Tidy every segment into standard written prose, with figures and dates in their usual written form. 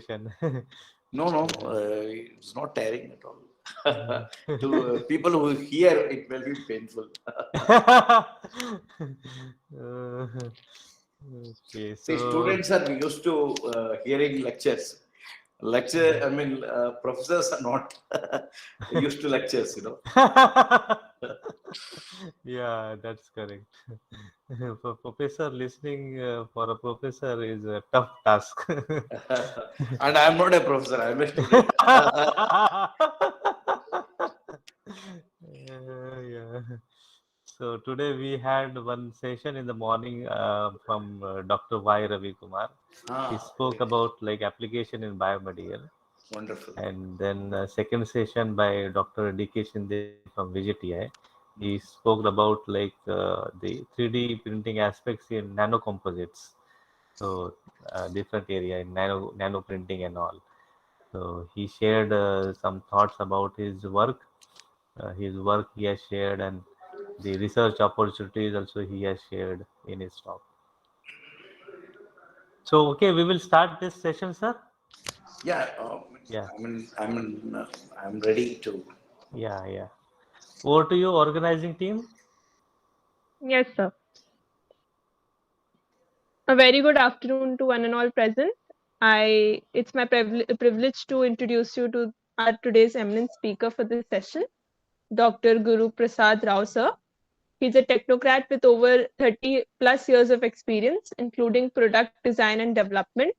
session. No, it's not tiring at all. To people who hear, it will be painful. Okay, See, so students are used to hearing lectures. Professors are not used to lectures. yeah, that's correct. For professor, listening for a professor is a tough task. And I'm not a professor, I'm a student. Yeah. So today we had one session in the morning from Dr. Y. Ravi Kumar. He spoke Great. about like application in biomedical, Wonderful. and then second session by Dr. D.K. Shinde from VGTI. He spoke about like the 3D printing aspects in nano composites. So different area in nano printing and all. So he shared some thoughts about his work he has shared, and the research opportunities also he has shared in his talk. So okay, we will start this session, sir. Yeah, Yeah, I'm ready to. yeah. Over to you, organizing team. Yes, sir. A very good afternoon to one and all present. It's my privilege to introduce you to our today's eminent speaker for this session, Dr. Guruprasad Rao, sir. He's a technocrat with over 30 plus years of experience, including product design and development,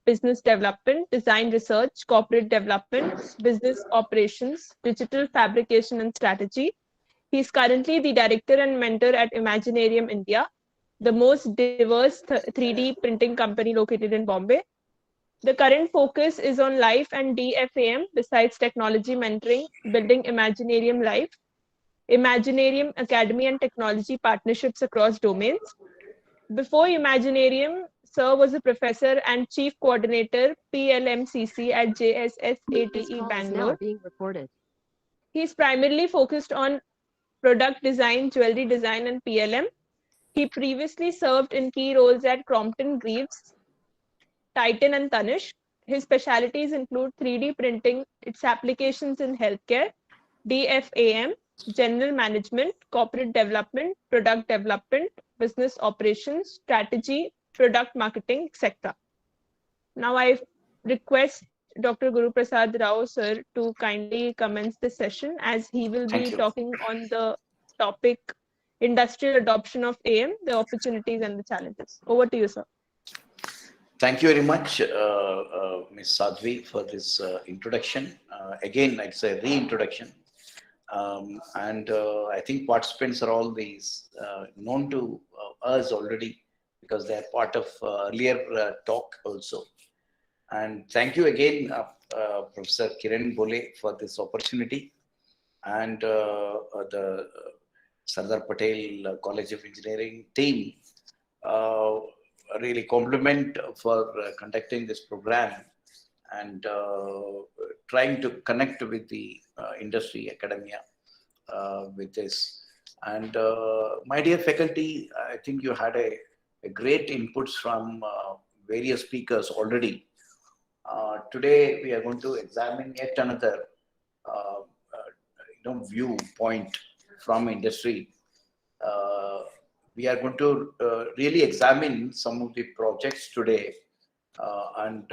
business development, design research, corporate development, business operations, digital fabrication and strategy. He is currently the director and mentor at Imaginarium India, the most diverse 3D printing company located in Bombay. The current focus is on life and DFAM besides technology mentoring, building Imaginarium Life, Imaginarium Academy and technology partnerships across domains. Before Imaginarium, Sir was a professor and chief coordinator PLMCC at JSSATE Bangalore. He is primarily focused on product design, jewelry design, and PLM. He previously served in key roles at Crompton Greaves, Titan, and Tanish. His specialities include 3D printing, its applications in healthcare, DFAM, general management, corporate development, product development, business operations, strategy, product marketing, etc. Now I request Dr. Guru Prasad Rao, sir, to kindly commence the session as he will Thank be you. talking on the topic industrial adoption of AM, the opportunities and the challenges. Over to you, sir. Thank you very much, Ms. Sadhvi, for this introduction. Again, it's a reintroduction. And I think participants are all these known to us already because they are part of earlier talk also. And thank you again, Professor Kiran Bole, for this opportunity, and the Sardar Patel College of Engineering team. Really compliment for conducting this program and trying to connect with the industry academia with this. And my dear faculty, I think you had a great inputs from various speakers already. Today we are going to examine yet another viewpoint from industry. We are going to really examine some of the projects today and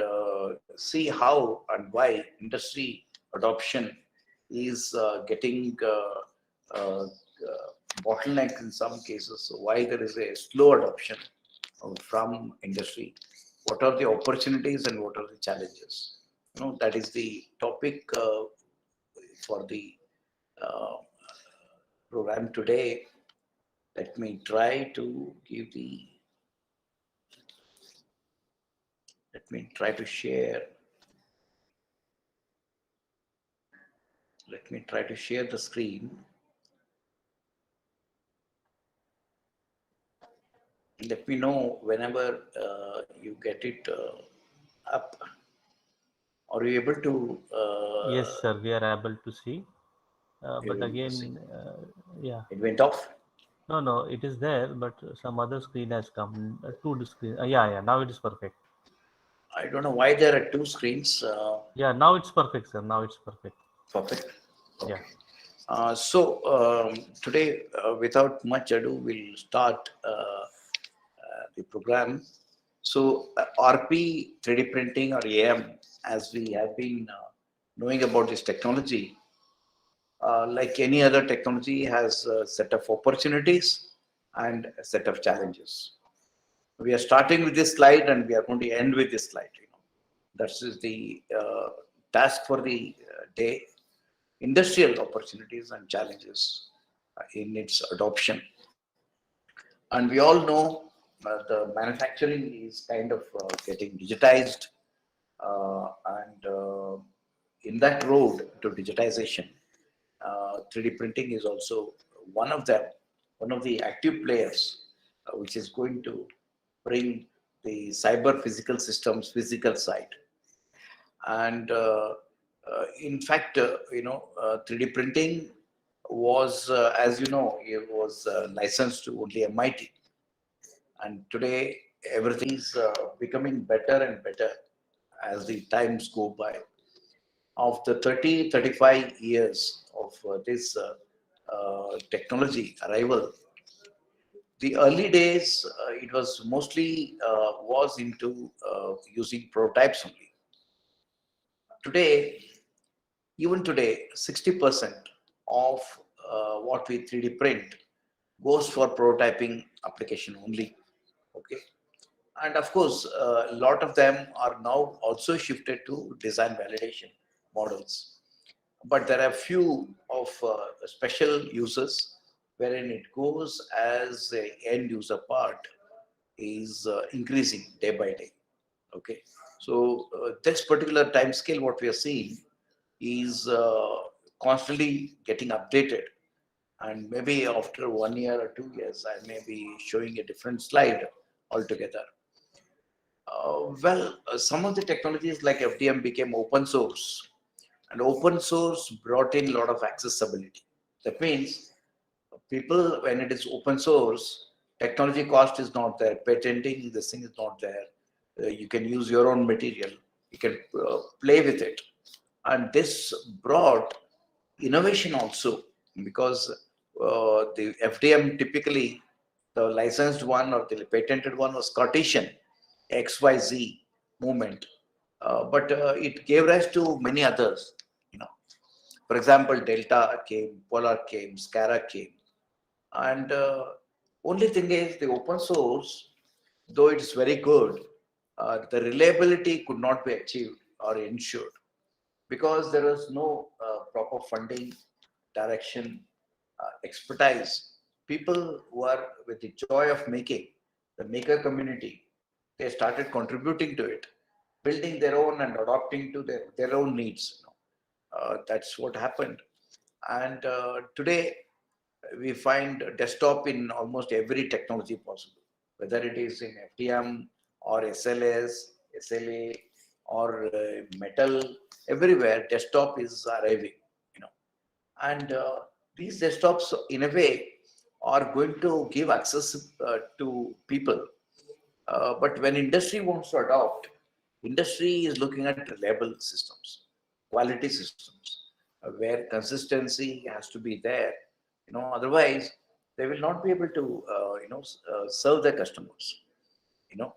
see how and why industry adoption is getting bottleneck in some cases, why there is a slow adoption from industry, what are the opportunities and what are the challenges. That is the topic for the uh, program today. Let me try to give the, let me try to share, let me try to share the screen. Let me know whenever you get it up. Are you able to? Yes, sir. We are able to see, but Able to see? again, yeah. It went off. No, it is there, but some other screen has come. Two screen. Yeah. Now it is perfect. I don't know why there are two screens. Yeah, now it's perfect, sir. Now it's perfect. Perfect. Yeah. Okay. Today, without much ado, we'll start the program. So, RP, 3D printing, or AM, as we have been knowing about this technology, like any other technology, has a set of opportunities and a set of challenges. We are starting with this slide and we are going to end with this slide. That is the task for the day. Industrial opportunities and challenges in its adoption. And we all know the manufacturing is kind of getting digitized, and in that road to digitization, 3D printing is also one of them, one of the active players, which is going to bring the cyber physical systems physical side. And in fact, 3D printing was, as you know, it was licensed to only MIT. And today, everything is becoming better and better as the times go by. Of the 30, 35 years of this technology arrival, the early days, it was mostly was into using prototypes only. Today, even today, 60% of what we 3D print goes for prototyping application only. Okay, and of course, a lot of them are now also shifted to design validation models. But there are few of special uses wherein it goes as a end user part is increasing day by day. Okay, so this particular time scale, what we are seeing is constantly getting updated, and maybe after 1 year or 2 years I may be showing a different slide altogether. Some of the technologies like FDM became open source, and open source brought in a lot of accessibility. That means people, when it is open source, technology cost is not there, patenting this thing is not there. You can use your own material, you can play with it, and this brought innovation also, because the FDM typically, the licensed one or the patented one was Cartesian XYZ movement, but it gave rise to many others. You know, for example, Delta came, Polar came, Scara came, and only thing is the open source, though it is very good, the reliability could not be achieved or ensured, because there was no proper funding, direction, expertise. People who are with the joy of making, the maker community, they started contributing to it, building their own and adopting to their own needs. That's what happened. And today, we find desktop in almost every technology possible, whether it is in FDM or SLS, SLA, or metal. Everywhere, desktop is arriving. You know, and these desktops, in a way, are going to give access to people. But when industry wants to adopt, industry is looking at reliable systems, quality systems, where consistency has to be there. Otherwise they will not be able to, serve their customers. You know,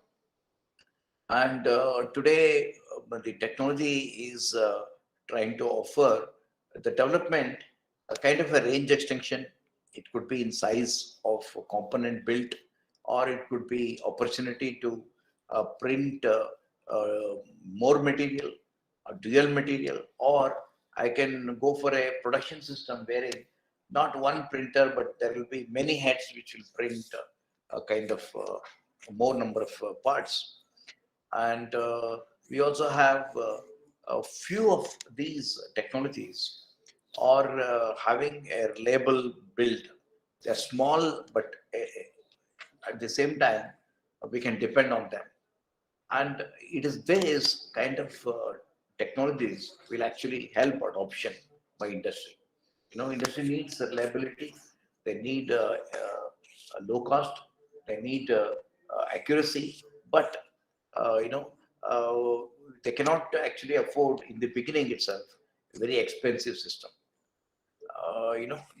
and today, the technology is trying to offer the development a kind of a range extension. It could be in size of a component built, or it could be opportunity to print more material, dual material, or I can go for a production system wherein not one printer, but there will be many heads which will print a kind of more number of parts. And we also have a few of these technologies are having a reliable build. They're small, but at the same time, we can depend on them. And it is these kind of technologies will actually help adoption by industry. Industry needs reliability. They need a low cost. They need accuracy. But they cannot actually afford in the beginning itself a very expensive system.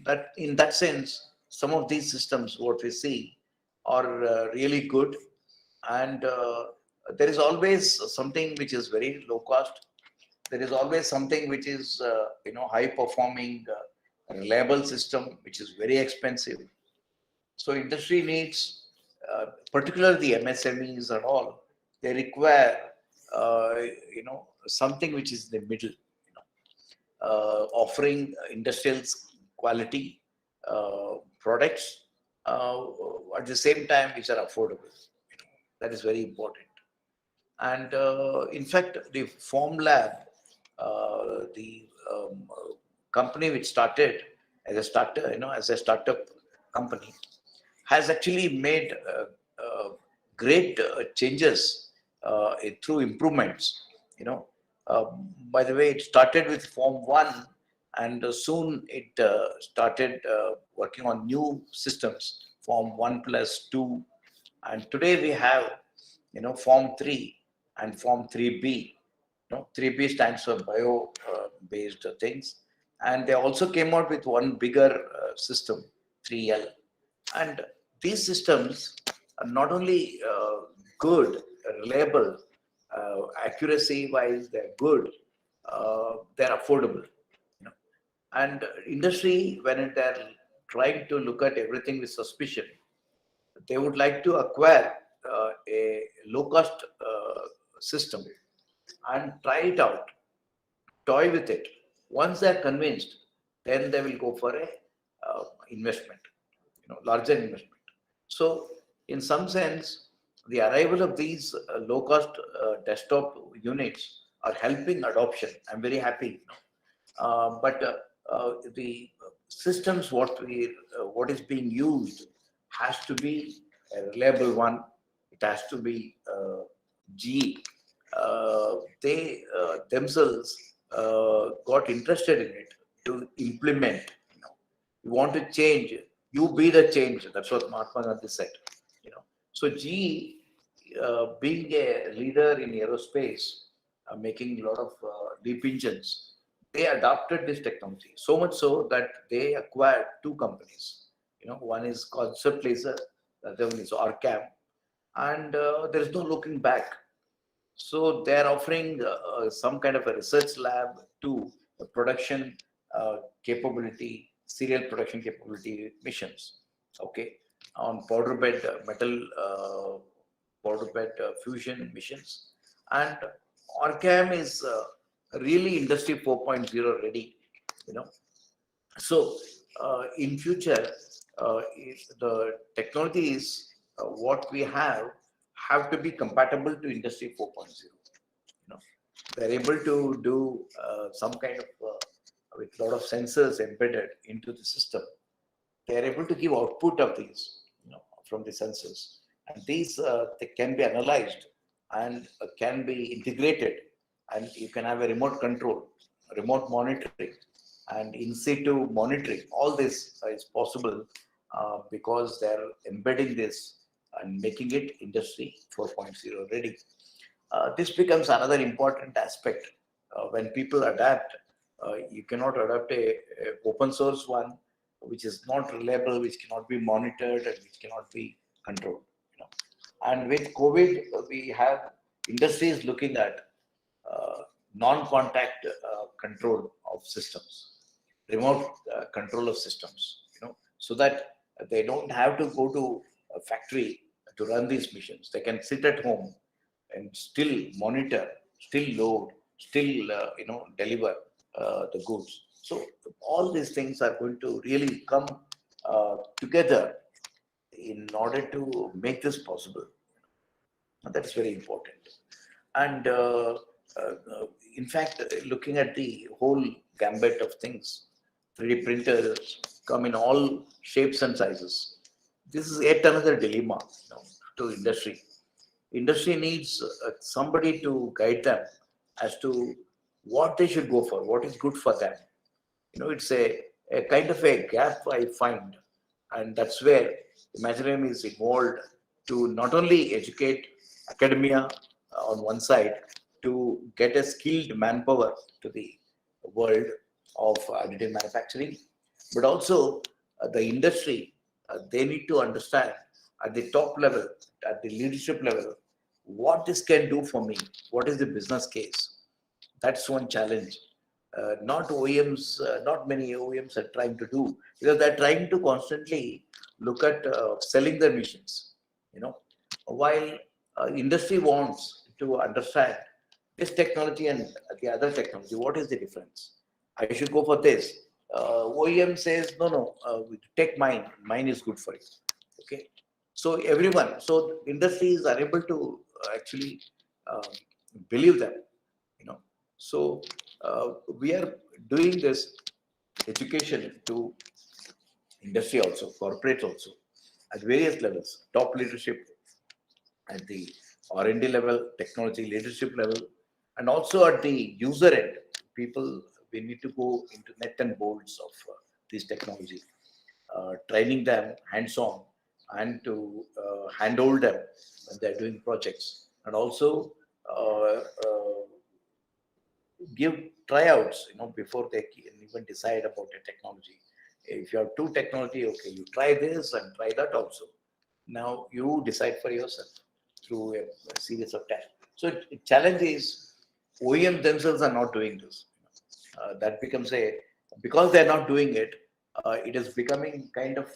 That in that sense, some of these systems, what we see, are really good, and there is always something which is very low cost. There is always something which is high performing, reliable system which is very expensive. So industry needs, particularly the MSMEs and all, they require uh, something which is in the middle, offering industrial quality products at the same time which are affordable. That is very important. And in fact, the Form Lab, the company which started as a starter, as a startup company, has actually made great changes through improvements. You know, uh, by the way, it started with Form 1, and soon it started working on new systems, Form 1 plus 2, and today we have, Form 3 and Form 3B. 3B stands for bio based things, and they also came out with one bigger system, 3L. And these systems are not only good, reliable, accuracy wise, they're good, they're affordable. You know. And industry, when they're trying to look at everything with suspicion, they would like to acquire a low cost system and try it out, toy with it. Once they're convinced, then they will go for a investment, larger investment. So, in some sense, the arrival of these low-cost desktop units are helping adoption. I'm very happy. But the systems what is being used has to be a reliable one. It has to be G. They themselves got interested in it to implement. You want to change, you be the change. That's what Mahatma Gandhi said. So GE, being a leader in aerospace, making a lot of deep engines, they adopted this technology so much so that they acquired two companies. One is Concept Laser, the other one is Orcam, and there is no looking back. So they are offering some kind of a research lab to production capability, serial production capability missions. Okay, on powder bed metal powder bed fusion missions, and Orcam is really industry 4.0 ready. You know, so in future, if the technologies what we have to be compatible to industry 4.0. They're able to do some kind of with a lot of sensors embedded into the system. They're able to give output of these, from the sensors, and these they can be analyzed and can be integrated, and you can have a remote control, remote monitoring, and in situ monitoring. All this is possible because they're embedding this and making it industry 4.0 ready. This becomes another important aspect. When people adapt, you cannot adapt a open source one which is not reliable, which cannot be monitored, and which cannot be controlled. And with COVID, we have industries looking at non-contact control of systems, remote control of systems, so that they don't have to go to a factory to run these missions. They can sit at home and still monitor, still load, still deliver the goods. So all these things are going to really come together in order to make this possible. And that is very important. And uh, in fact, looking at the whole gambit of things, 3D printers come in all shapes and sizes. This is yet another dilemma, to industry. Industry needs somebody to guide them as to what they should go for, what is good for them. It's a kind of a gap I find, and that's where Imaginarium is involved to not only educate academia, on one side to get a skilled manpower to the world of additive manufacturing, but also the industry, they need to understand at the top level, at the leadership level, what this can do for me, what is the business case. That's one challenge. Not OEMs, not many OEMs are trying to do, because they're trying to constantly look at selling their machines. While industry wants to understand this technology and the other technology, what is the difference? I should go for this. OEM says, no, take mine. Mine is good for you. Okay. So everyone, so industry is unable to actually uh, believe them. So we are doing this education to industry also, corporate also, at various levels, top leadership at the R&D level, technology leadership level, and also at the user end. People, we need to go into net and bolts of this technology, training them hands-on, and to handhold them when they're doing projects, and also uh, uh, give tryouts, before they can even decide about a technology. If you have two technology, okay, you try this and try that also. Now you decide for yourself through a series of tests. So challenge is OEM themselves are not doing this. That becomes because they're not doing it, it is becoming kind of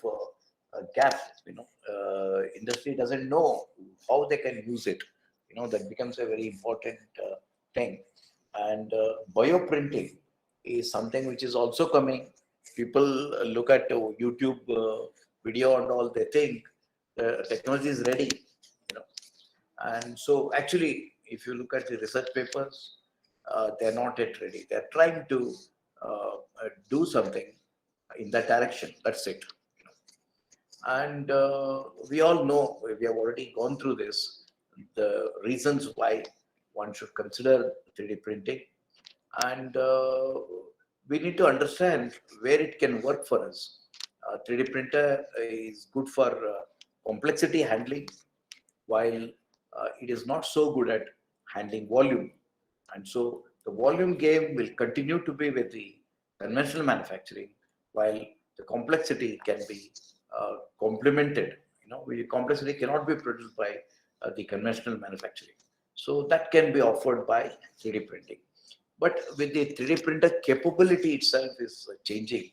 a gap. Industry doesn't know how they can use it. That becomes a very important thing. And bioprinting is something which is also coming. People look at YouTube video and all, they think the technology is ready. you know and so actually, if you look at the research papers, they're not yet ready. They're trying to do something in that direction. That's it. And we all know, we have already gone through this, the reasons why one should consider 3D printing. And we need to understand where it can work for us. 3D printer is good for complexity handling, while it is not so good at handling volume. And so the volume game will continue to be with the conventional manufacturing, while the complexity can be complemented. Complexity cannot be produced by the conventional manufacturing. So that can be offered by 3D printing. But with the 3D printer capability itself is changing.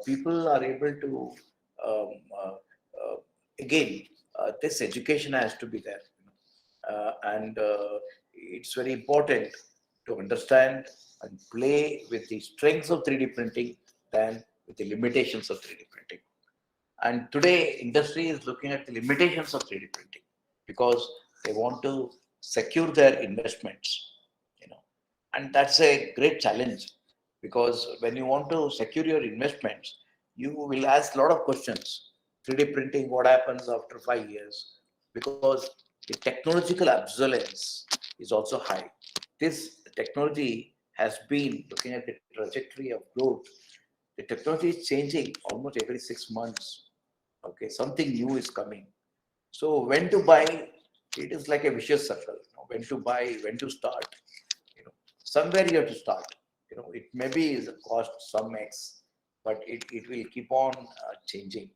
People are able to um, uh, uh, again, this education has to be there. And it's very important to understand and play with the strengths of 3D printing than with the limitations of 3D printing. And today, industry is looking at the limitations of 3D printing because they want to secure their investments. And that's a great challenge, because when you want to secure your investments, you will ask a lot of questions. 3D printing, what happens after 5 years? Because the technological obsolescence is also high. This technology has been, looking at the trajectory of growth, the technology is changing almost every 6 months. Okay, something new is coming. So when to buy, it is like a vicious circle. When to buy, when to start. Somewhere you have to start. It maybe is a cost some X, but it will keep on changing.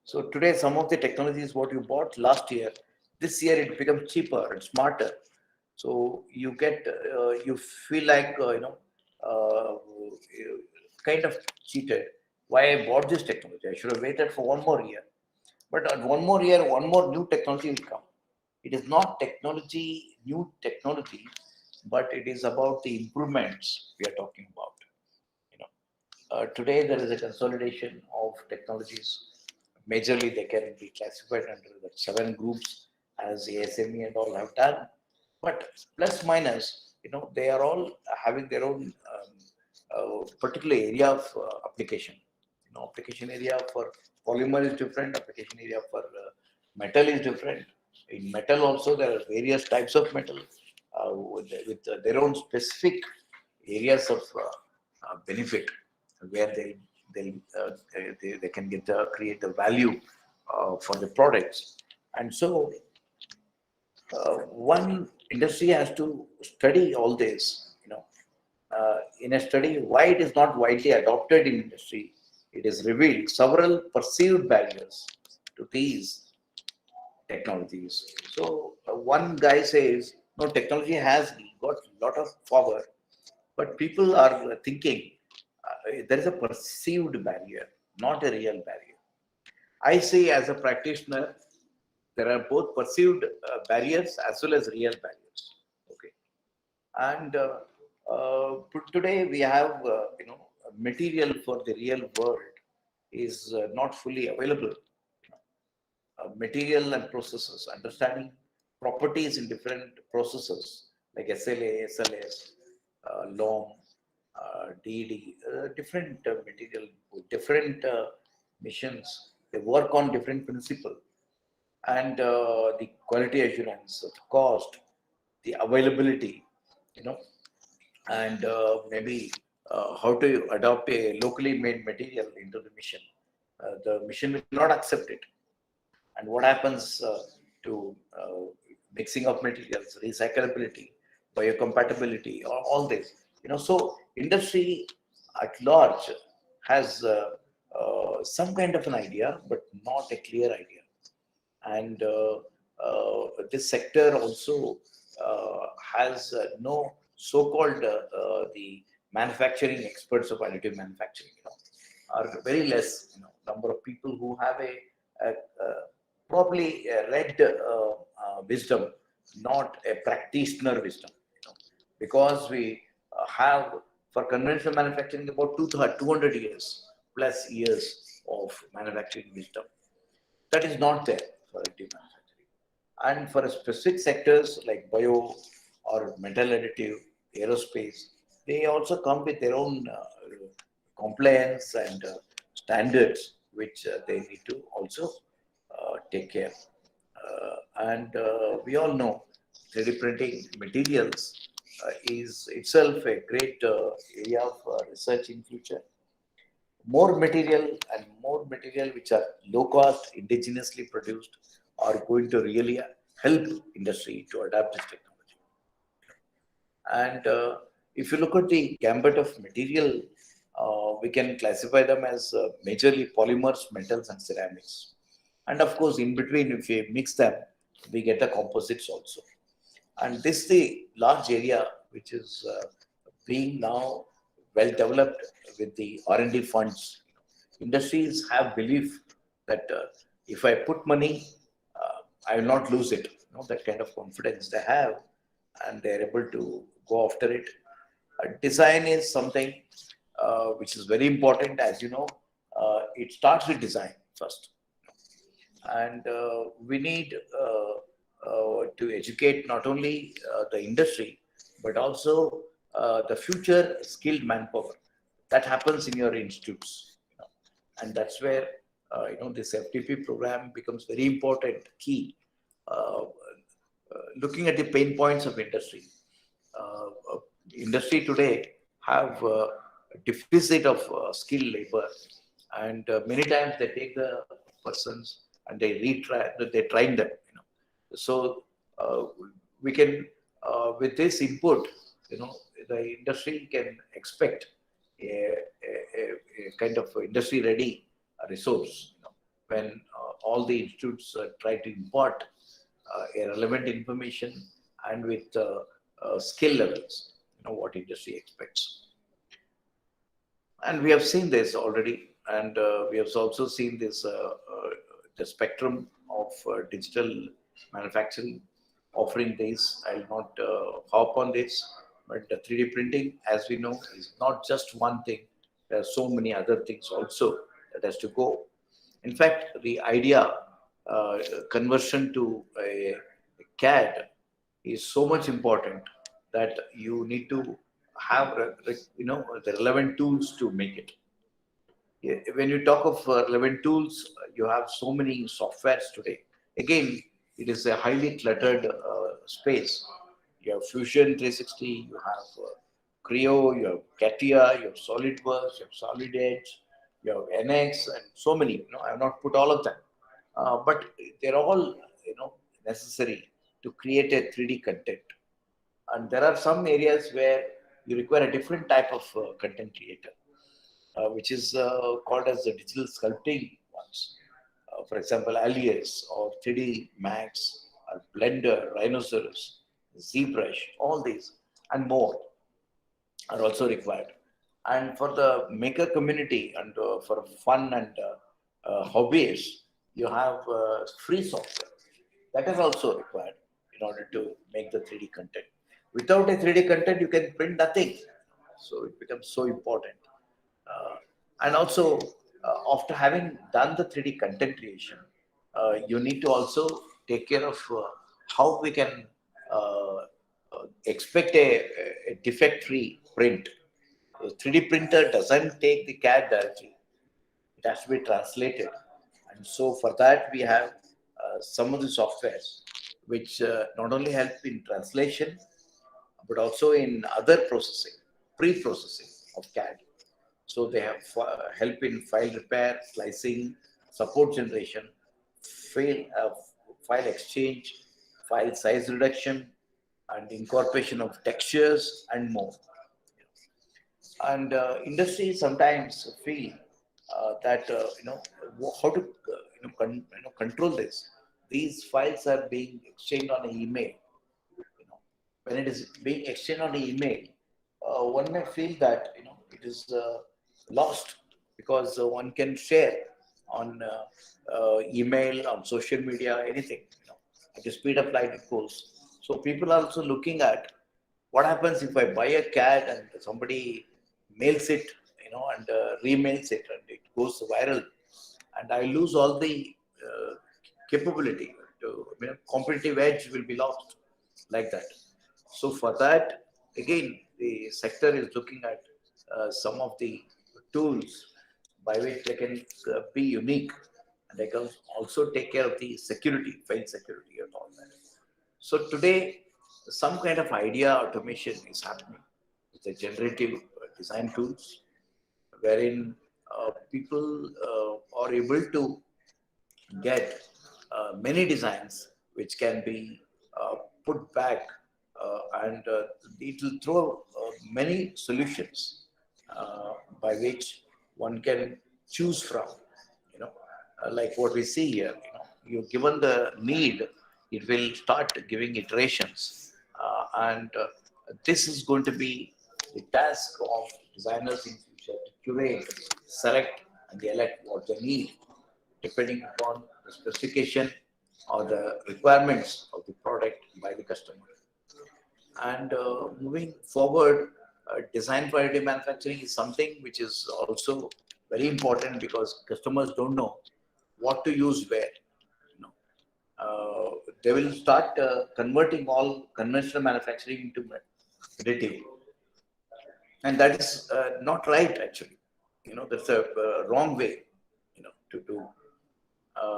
So today, some of the technologies what you bought last year, this year it becomes cheaper and smarter. So you get, you feel like, kind of cheated. Why I bought this technology? I should have waited for one more year. But at one more year, one more new technology will come. It is not technology, new technology, but it is about the improvements we are talking about. Today there is a consolidation of technologies. Majorly, they can be classified under the 7 groups, as ASME and all have done. But plus minus, they are all having their own particular area of application. Application area for polymer is different. Application area for metal is different. In metal also, there are various types of metal with their own specific areas of benefit, where they can create the value for the products. And so one industry has to study all this, in a study why it is not widely adopted in industry. It is revealed several perceived barriers to these technologies. So one guy says, no, technology has got a lot of power, but people are thinking there is a perceived barrier, not a real barrier. I say as a practitioner, there are both perceived barriers as well as real barriers. Okay, and today we have material for the real world is not fully available. Material and processes, understanding properties in different processes like SLA, SLS, LOM, DD, different material, different missions. They work on different principle, and the quality assurance, the cost, the availability, you know, and maybe how to adopt a locally made material into the mission. The mission will not accept it, and what happens to mixing of materials, recyclability, biocompatibility, all this. So industry at large has some kind of an idea, but not a clear idea. And this sector also has no so-called the manufacturing experts of additive manufacturing, are very less, number of people who have a probably a read wisdom, not a practitioner wisdom, because we have for conventional manufacturing about 200 years plus years of manufacturing wisdom. That is not there for additive manufacturing. And for specific sectors like bio or metal additive, aerospace, they also come with their own compliance and standards, which they need to also take care. And we all know 3D printing materials is itself a great area of research in future. More material which are low cost, indigenously produced, are going to really help industry to adapt this technology. And if you look at the gambit of material, we can classify them as majorly polymers, metals, and ceramics. And of course, in between, if we mix them, we get the composites also. And this is the large area which is being now well developed with the R&D funds. Industries have belief that if I put money, I will not lose it. That kind of confidence they have, and they're able to go after it. Design is something which is very important, as you know. It starts with design first, and we need to educate not only the industry but also the future skilled manpower. That happens in your institutes, and that's where this FDP program becomes very important, key. Looking at the pain points of industry, industry today have a deficit of skilled labor, and many times they take the persons and they train them. So we can, with this input, the industry can expect a kind of industry ready resource. When all the institutes try to impart a relevant information and with skill levels, what industry expects. And we have seen this already, and we have also seen this the spectrum of digital manufacturing offering this. I'll not hop on this, but the 3D printing, as we know, is not just one thing. There are so many other things also that has to go. In fact, the idea conversion to a CAD is so much important that you need to have the relevant tools to make it. When you talk of relevant tools, you have so many softwares today. Again, it is a highly cluttered space. You have Fusion 360, you have Creo, you have CATIA, you have SolidWorks, you have Solid Edge, you have NX, and so many. I have not put all of them, but they're all necessary to create a 3D content. And there are some areas where you require a different type of content creator, which is called as the digital sculpting ones. For example, Alias or 3D Max, or Blender, Rhinoceros, ZBrush, all these and more are also required. And for the maker community and for fun and hobbies, you have free software that is also required in order to make the 3D content. Without a 3D content, you can print nothing. So it becomes so important. And also, after having done the 3D content creation, you need to also take care of how we can uh, expect a defect-free print. The 3D printer doesn't take the CAD directly. It has to be translated. And so for that, we have some of the softwares which not only help in translation, but also in other processing, pre-processing of CAD. So they have help in file repair, slicing, support generation, file, uh, file exchange, file size reduction, and incorporation of textures and more. And industry sometimes feel that how to control this. These files are being exchanged on an email. When it is being exchanged on an email, one may feel that it is lost because one can share on email, on social media, anything. At the speed of light it goes. So people are also looking at what happens if I buy a CAD and somebody mails it, and remails it, and it goes viral, and I lose all the capability to competitive edge will be lost like that. So for that, again, the sector is looking at some of the tools by which they can be unique, and they can also take care of the security, file security, and all that. So today, some kind of idea automation is happening with the generative design tools, wherein people are able to get many designs which can be put back, and it will throw many solutions by which one can choose from. Like what we see here. You're given the need, it will start giving iterations, and this is going to be the task of designers in future to curate, select, and elect what they need depending upon the specification or the requirements of the product by the customer. And moving forward, design for additive manufacturing is something which is also very important because customers don't know what to use where. You know, they will start converting all conventional manufacturing into additive, and that is not right actually. That's a wrong way. To do.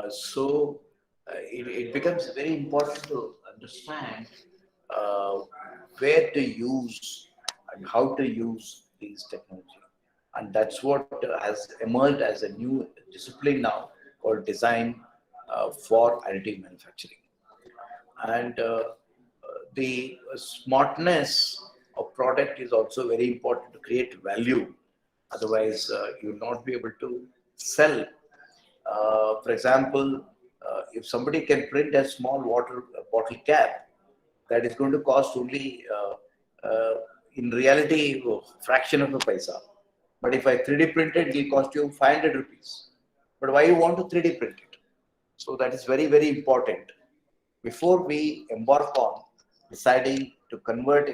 So it becomes very important to understand uh, where to use and how to use these technology. And that's what has emerged as a new discipline now called design for additive manufacturing. And the smartness of product is also very important to create value. Otherwise, you will not be able to sell. For example, if somebody can print a small water bottle cap, that is going to cost only, in reality, fraction of a paisa. But if I 3D print it, it will cost you 500 rupees. But why you want to 3D print it? So that is very, very important. Before we embark on deciding to convert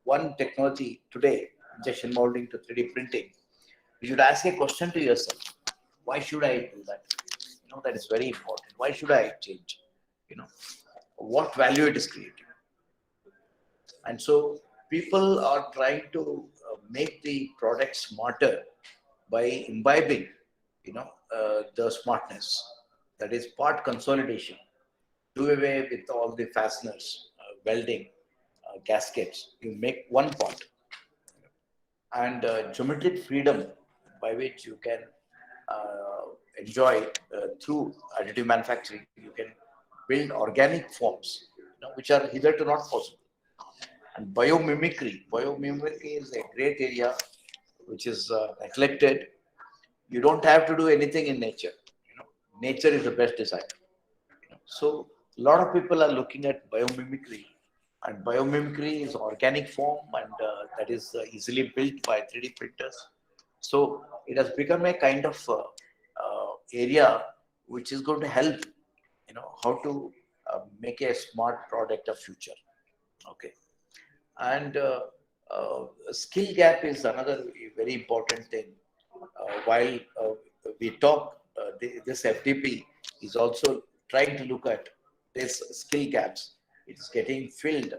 one technology today, injection molding to 3D printing, you should ask a question to yourself. Why should I do that? That is very important. Why should I change? What value it is creating. And so people are trying to make the product smarter by imbibing, the smartness. That is part consolidation. Do away with all the fasteners, welding, gaskets. You make one part. And geometric freedom by which you can enjoy through additive manufacturing. You can build organic forms which are hitherto not possible. And biomimicry is a great area which is neglected. You don't have to do anything in nature. Nature is the best designer. So a lot of people are looking at biomimicry, and biomimicry is organic form, and that is easily built by 3D printers. So it has become a kind of area which is going to help, how to make a smart product of future. Okay, and skill gap is another very important thing. While we talk, this FDP is also trying to look at this skill gaps. It's getting filled,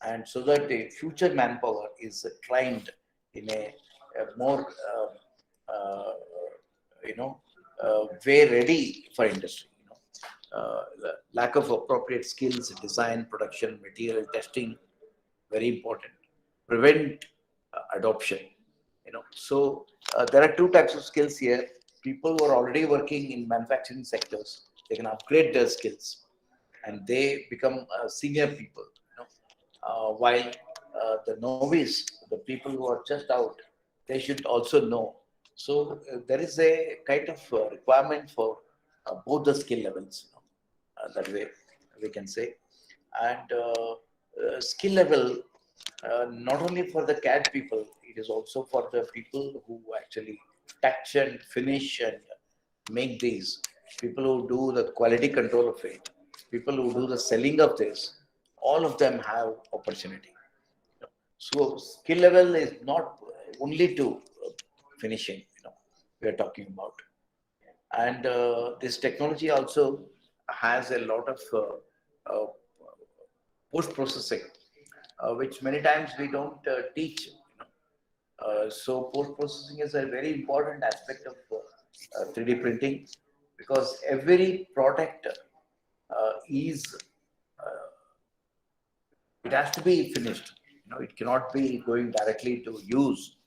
and so that the future manpower is trained in a more, uh, you know, way ready for industry. Lack of appropriate skills, design, production, material testing, very important. Prevent adoption. So there are two types of skills here. People who are already working in manufacturing sectors, they can upgrade their skills and they become senior people. While the novice, the people who are just out, they should also know. So there is a kind of requirement for both the skill levels. That way we can say, and skill level not only for the CAD people, it is also for the people who actually touch and finish and make these, people who do the quality control of it, people who do the selling of this, all of them have opportunity. So skill level is not only to finishing, we are talking about. And this technology also has a lot of post-processing, which many times we don't teach. So post-processing is a very important aspect of 3D printing, because every product is, it has to be finished. It cannot be going directly to use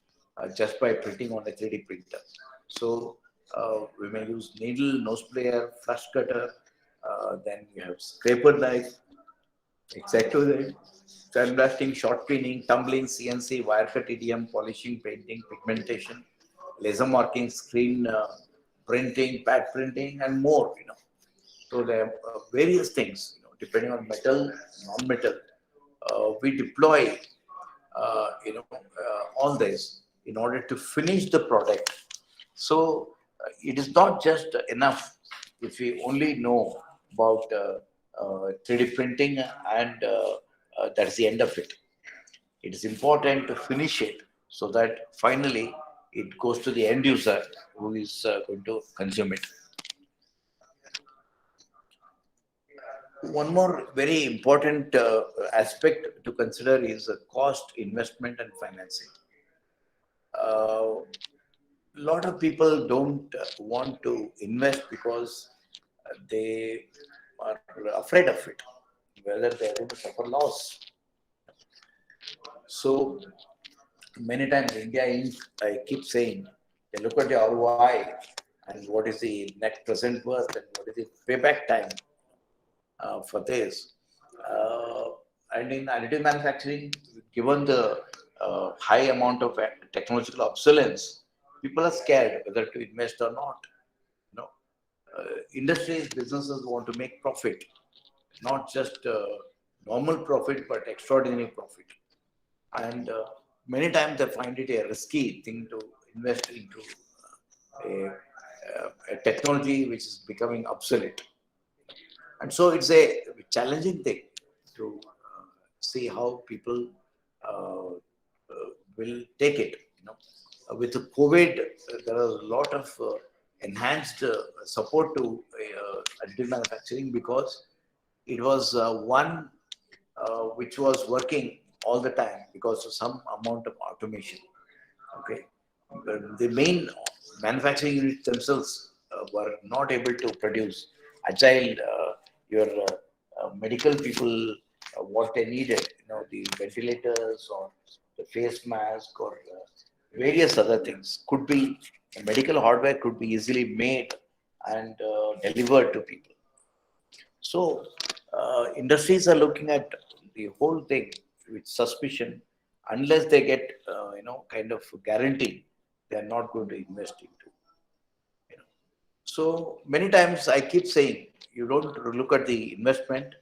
just by printing on a 3D printer. So we may use needle, nose player, flush cutter, then we have scraper knife, exactly. Sandblasting, short cleaning, tumbling, CNC, wire cut EDM, polishing, painting, pigmentation, laser marking, screen printing, pad printing, and more. So there are various things, depending on metal, non-metal. We deploy, all this in order to finish the product. So it is not just enough if we only know about 3D printing and that's the end of it. It is important to finish it so that finally it goes to the end user who is going to consume it. One more very important aspect to consider is cost, investment, and financing. A lot of people don't want to invest because they are afraid of it, whether they are going to suffer loss. So many times India Inc., I keep saying, they look at the ROI and what is the net present worth and what is the payback time for this. And in additive manufacturing, given the high amount of technological obsolescence, people are scared whether to invest or not. Industries, businesses want to make profit, not just normal profit, but extraordinary profit. And many times they find it a risky thing to invest into a technology which is becoming obsolete. And so it's a challenging thing to see how people will take it. With the COVID, there are a lot of enhanced support to additive manufacturing, because it was one which was working all the time because of some amount of automation. Okay, the main manufacturing units themselves were not able to produce agile. Your medical people, what they needed, the ventilators or the face mask or various other things could be, medical hardware could be easily made and delivered to people. So industries are looking at the whole thing with suspicion. Unless they get, kind of guarantee, they are not going to invest into. You know. So many times I keep saying, you don't look at the investment,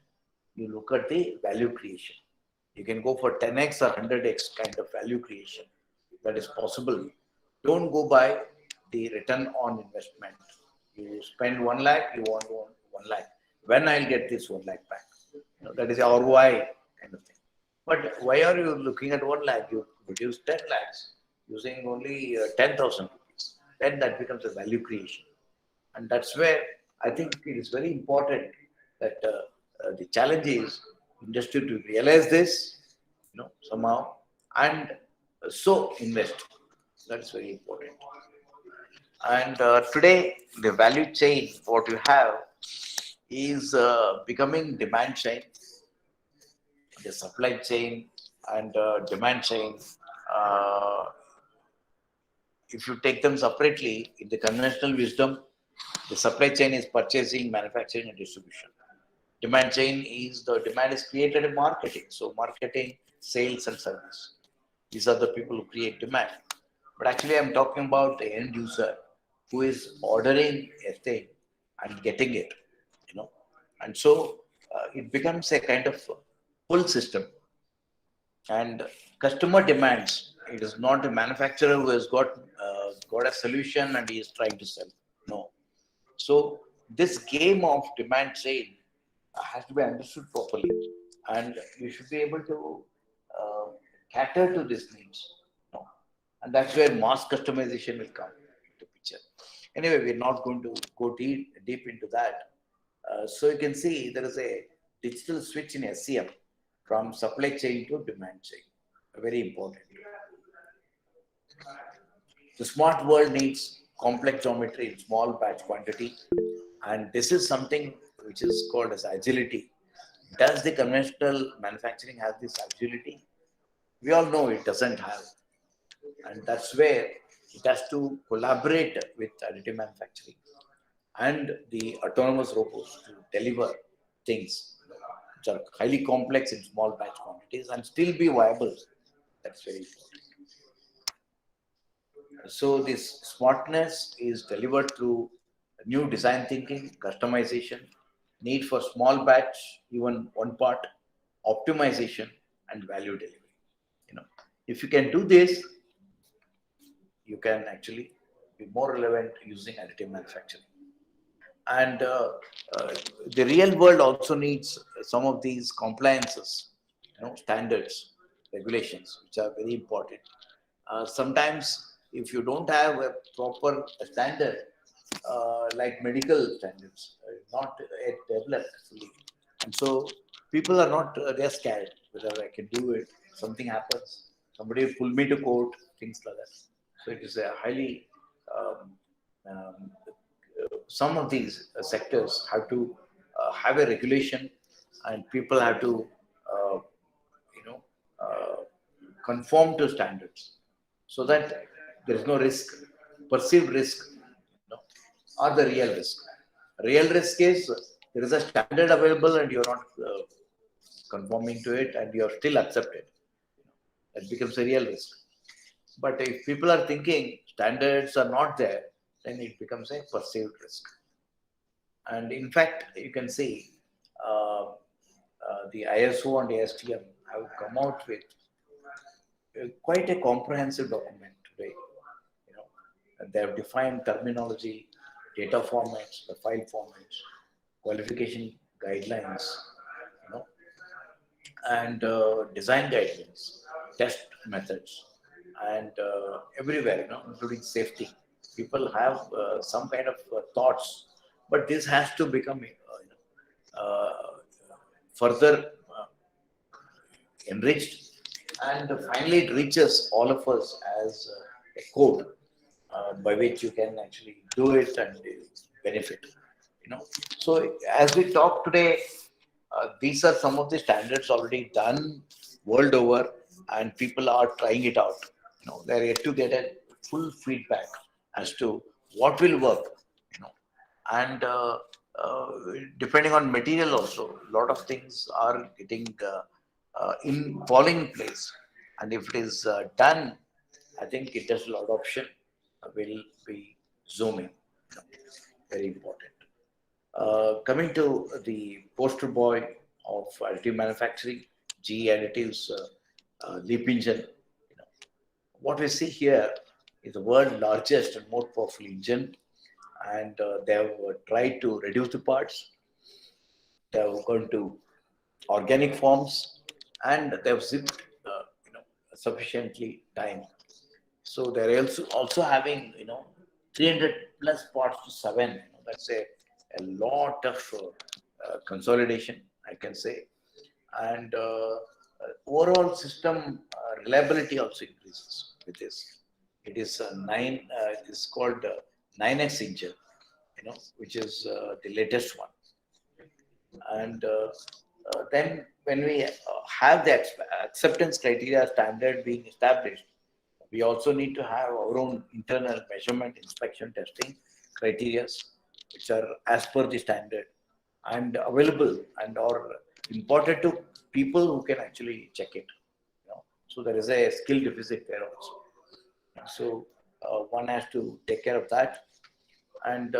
you look at the value creation. You can go for 10x or 100x kind of value creation. That is possible. Don't go by the return on investment. You spend 1 lakh, you want 1 lakh. When I'll get this 1 lakh back? That is ROI kind of thing. But why are you looking at 1 lakh? You produce 10 lakhs using only 10,000 rupees. Then that becomes a value creation. And that's where I think it is very important that the challenge is industry to realize this, somehow, and so invest. That's very important. And today, the value chain, what you have, is becoming demand chain, the supply chain, and demand chain. Uh, if you take them separately, in the conventional wisdom, the supply chain is purchasing, manufacturing, and distribution. Demand chain is the demand is created in marketing. So marketing, sales, and service. These are the people who create demand. But actually, I'm talking about the end user who is ordering a thing and getting it, And so it becomes a kind of pull system. And customer demands. It is not a manufacturer who has got a solution and he is trying to sell. No. So this game of demand chain has to be understood properly, and you should be able to uh, cater to these needs. And that's where mass customization will come into picture. Anyway, we're not going to go deep into that. So you can see there is a digital switch in SCM from supply chain to demand chain. Very important. The smart world needs complex geometry in small batch quantity, and this is something which is called as agility. Does the conventional manufacturing have this agility? We all know it doesn't have, and that's where it has to collaborate with additive manufacturing and the autonomous robots to deliver things which are highly complex in small batch quantities and still be viable. That's very important. So this smartness is delivered through new design thinking, customization, need for small batch, even one part, optimization, and value delivery. If you can do this, you can actually be more relevant using additive manufacturing. And the real world also needs some of these compliances, standards, regulations, which are very important. Sometimes, if you don't have a proper standard, like medical standards, not yet developed fully, and so people are not they're scared whether I can do it. Something happens, somebody pull me to court, things like that. So it is a highly some of these sectors have to have a regulation, and people have to uh, you know uh, conform to standards so that there is no risk, perceived risk, or the real risk. Real risk is there is a standard available and you're not conforming to it and you're still accepted. That becomes a real risk. But if people are thinking standards are not there, then it becomes a perceived risk. And in fact, you can see the ISO and the STM have come out with quite a comprehensive document today. And they have defined terminology, data formats, the file formats, qualification guidelines, you know, and design guidelines, test methods, and everywhere, including safety. People have some kind of thoughts, but this has to become uh, further enriched, and finally it reaches all of us as a code by which you can actually do it and benefit. So as we talk today, these are some of the standards already done world over, and people are trying it out. They're yet to get a full feedback as to what will work. And depending on material also, a lot of things are getting in falling in place. And if it is done, I think industrial adoption will be zooming. Very important. Coming to the poster boy of additive manufacturing, GE Additive's LEAP engine. What we see here is the world's largest and most powerful engine, and they have tried to reduce the parts. They have gone to organic forms, and they have zipped, sufficiently time. So they're also having 300 plus parts to 7. That's a lot of consolidation, I can say, and overall system reliability also increases with this. It is nine. It is called 9x engine, which is the latest one. And then when we have the acceptance criteria standard being established, we also need to have our own internal measurement, inspection, testing criteria, which are as per the standard and available and are important to people who can actually check it. So there is a skill deficit there also. So one has to take care of that. And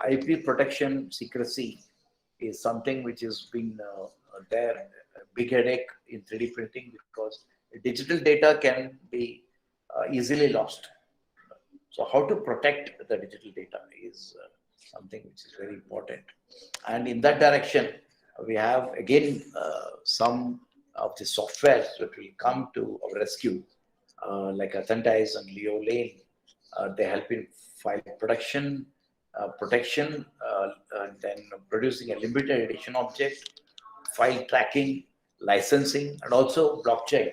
IP protection secrecy is something which has been there, a big headache in 3D printing, because digital data can be easily lost. So how to protect the digital data is something which is very important. And in that direction, we have again some of the softwares that will come to our rescue, like Authentize and Leo Lane. They help in file production, protection, and then producing a limited edition object, file tracking, licensing, and also blockchain.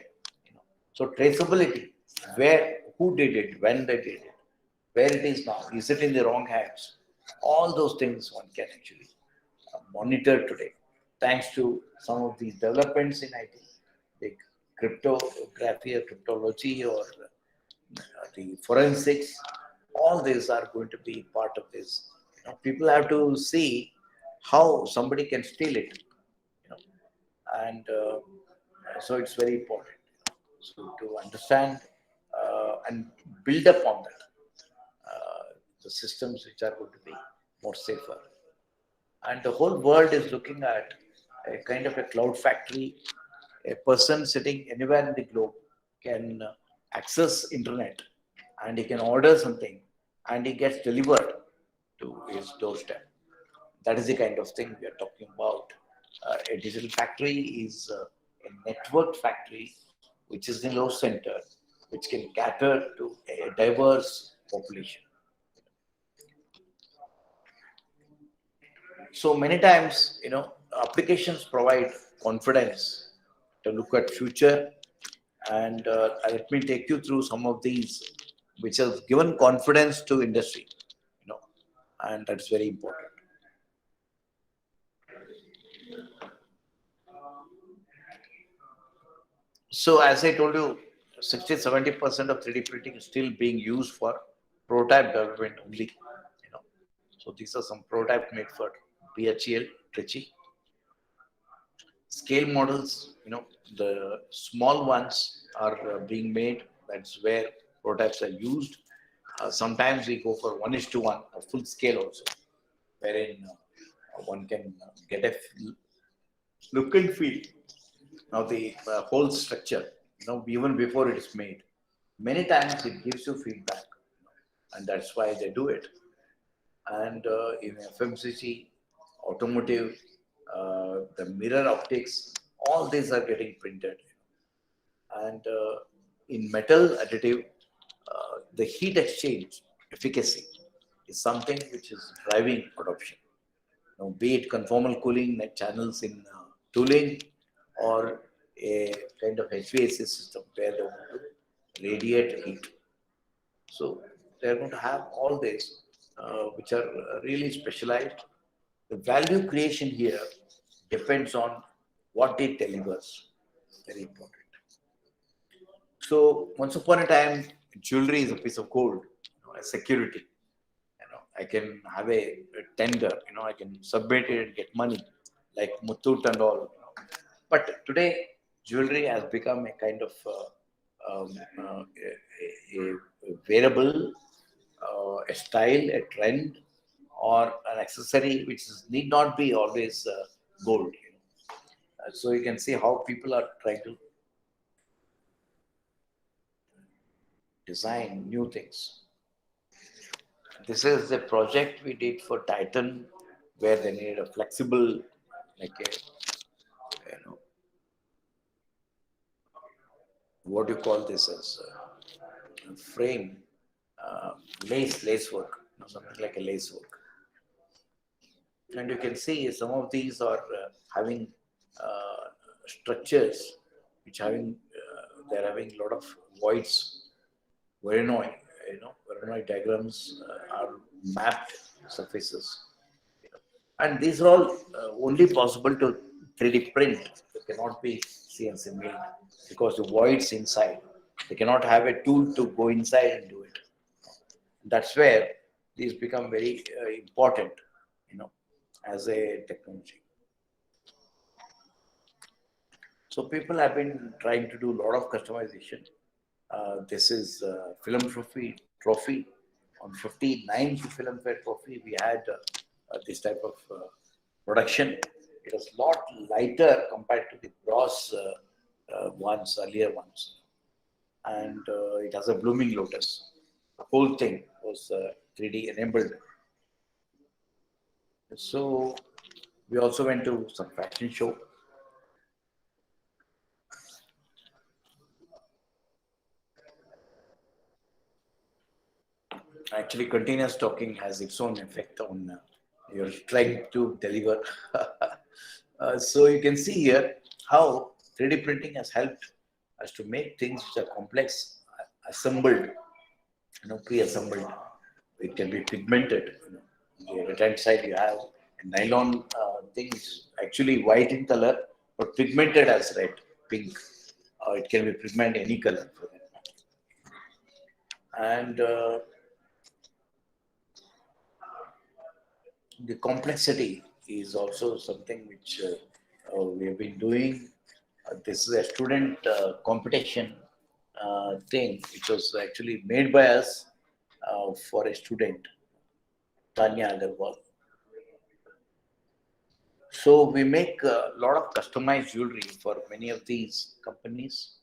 So traceability, where, who did it, when they did it, where it is now, is it in the wrong hands? All those things one can actually monitor today, thanks to some of these developments in IT, the cryptography or cryptology or the forensics. All these are going to be part of this. People have to see how somebody can steal it, and so it's very important. So to understand and build upon that, the systems which are going to be more safer. And the whole world is looking at a kind of a cloud factory. A person sitting anywhere in the globe can access internet, and he can order something and he gets delivered to his doorstep. That is the kind of thing we are talking about. A digital factory is a networked factory which is in low center, which can cater to a diverse population. So many times, applications provide confidence to look at future, and let me take you through some of these which have given confidence to industry, and that's very important. So as I told you, 60-70% of 3D printing is still being used for prototype development only. So these are some prototype made for BHEL, Trichy. Scale models, the small ones are being made. That's where prototypes are used. Sometimes we go for 1:1, a full scale also, wherein one can get a look and feel of the whole structure, even before it is made. Many times it gives you feedback, and that's why they do it. And in FMCG, automotive, the mirror optics, all these are getting printed. And in metal additive, the heat exchange efficacy is something which is driving adoption. Be it conformal cooling like channels in tooling, or a kind of HVAC system where they want to radiate heat. So they're going to have all this, which are really specialized. The value creation here depends on what it delivers. Very important. So once upon a time, jewelry is a piece of gold, as security. I can have a tender, I can submit it and get money, like Muthoot and all. But today, jewelry has become a kind of a variable, a style, a trend, or an accessory which need not be always gold. So you can see how people are trying to design new things. This is the project we did for Titan, where they needed a flexible, like what do you call this as a frame, uh, lace work, something like a lace work. And you can see some of these are having structures which they're having a lot of voids, Voronoi, Voronoi diagrams are mapped surfaces. And these are all only possible to 3D print. They cannot be CNC made because the voids inside. They cannot have a tool to go inside and do it. That's where these become very important, as a technology. So people have been trying to do a lot of customization. This is film trophy. On 59th Filmfare Trophy, we had this type of production. It was a lot lighter compared to the bronze earlier ones. And it has a blooming lotus. The whole thing was 3D enabled. So we also went to some fashion show. Actually, continuous talking has its own effect on your trying to deliver. So you can see here how 3D printing has helped us to make things which are complex, assembled, pre-assembled. It can be pigmented. On the right hand side, you have a nylon things, actually white in color, but pigmented as red, pink. It can be pigmented any color for that matter. And the complexity is also something which we have been doing. This is a student competition thing, which was actually made by us for a student, Tanya Agarwal. So we make a lot of customized jewelry for many of these companies.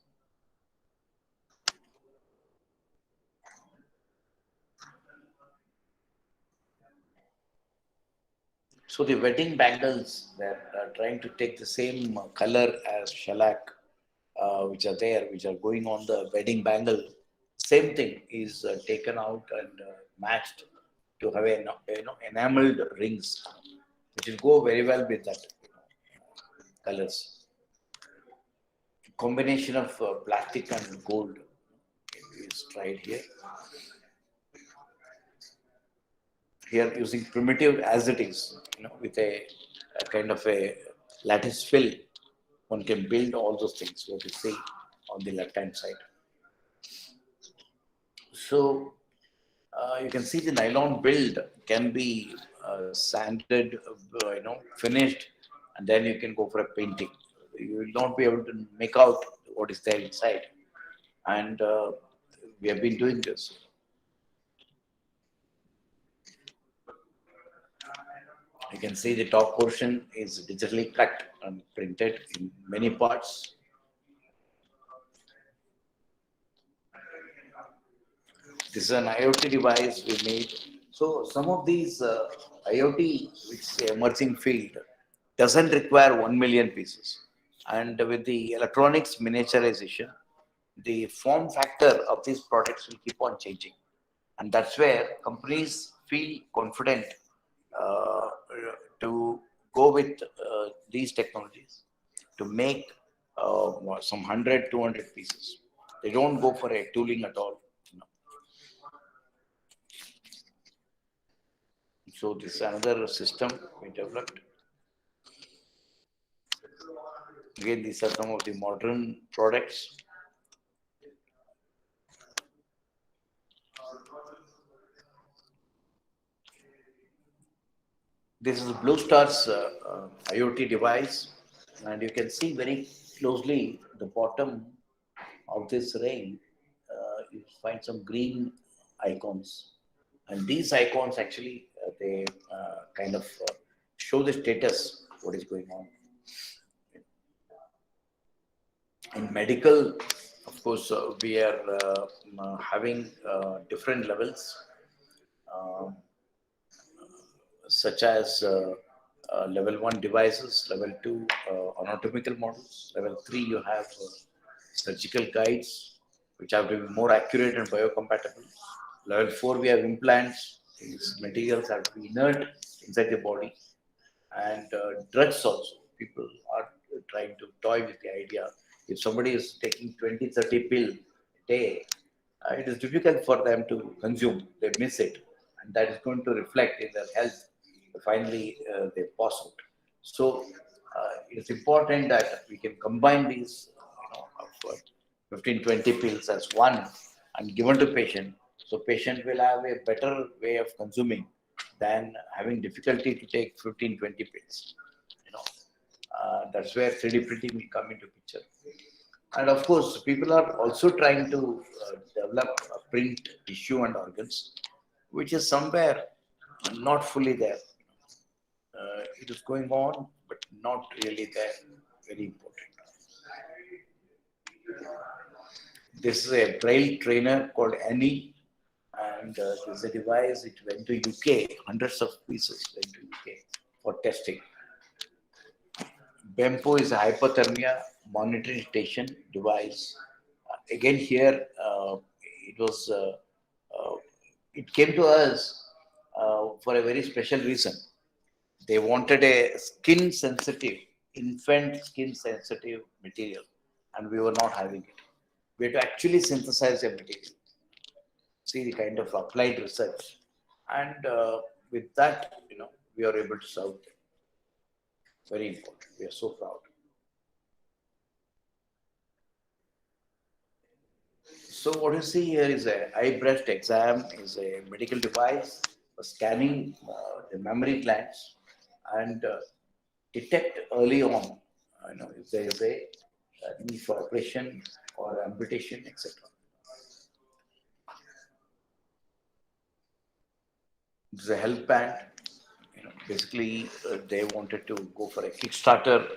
So the wedding bangles, they're trying to take the same color as shellac, which are there, which are going on the wedding bangle. Same thing is taken out and matched to have enameled rings, which will go very well with that colors. Combination of plastic and gold is tried here. Here using primitive as it is, with a kind of a lattice fill, one can build all those things, what you see on the left hand side. So you can see the nylon build can be sanded, finished, and then you can go for a painting. You will not be able to make out what is there inside. And we have been doing this. You can see the top portion is digitally cut and printed in many parts. This is an IoT device we made. So some of these IoT, which is an emerging field, doesn't require 1 million pieces. And with the electronics miniaturization, the form factor of these products will keep on changing. And that's where companies feel confident uh, to go with these technologies to make some 100, 200 pieces. They don't go for a tooling at all. So this is another system we developed. Again, these are some of the modern products. This is Blue Star's IoT device, and you can see very closely the bottom of this ring. You find some green icons, and these icons actually they kind of show the status what is going on in medical. Of course, we are having different levels. Um such as level 1 devices, level 2 anatomical models, level 3 you have surgical guides which have to be more accurate and biocompatible. Level 4 we have implants, these materials have to be inert inside the body, and drugs also. People are trying to toy with the idea. If somebody is taking 20, 30 pill a day, it is difficult for them to consume. They miss it, and that is going to reflect in their health. Finally, they pass out. So, it is important that we can combine these, of 15, 20 pills as one and given to patient. So, patient will have a better way of consuming than having difficulty to take 15, 20 pills. You know, that's where 3D printing will come into picture. And of course, people are also trying to develop print tissue and organs, which is somewhere not fully there. It is going on, but not really there. Very important. This is a braille trainer called Annie, and this is a device. It went to UK. Hundreds of pieces went to UK for testing. BEMPO is a hypothermia monitoring station device. Again, here it was. Uh, it came to us for a very special reason. They wanted a skin sensitive, infant skin sensitive material, and we were not having it. We had to actually synthesize a material, see the kind of applied research, and with that, we are able to solve it. Very important. We are so proud. So what you see here is a eye breast exam, is a medical device for scanning the mammary glands and detect early on, if there is a need for operation or amputation, etc. This is a health band. Basically, they wanted to go for a Kickstarter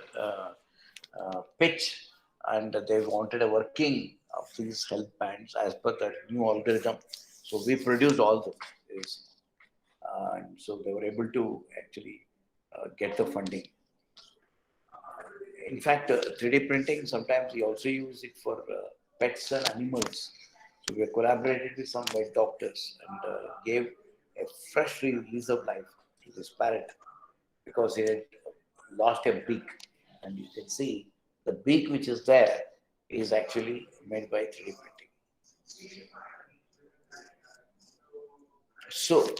pitch, and they wanted a working of these health bands as per the new algorithm. So we produced all those, and so they were able to actually get the funding. In fact, 3D printing, sometimes we also use it for pets and animals. So we collaborated with some vet doctors and gave a fresh release of life to this parrot because he had lost a beak. And you can see the beak which is there is actually made by 3D printing. So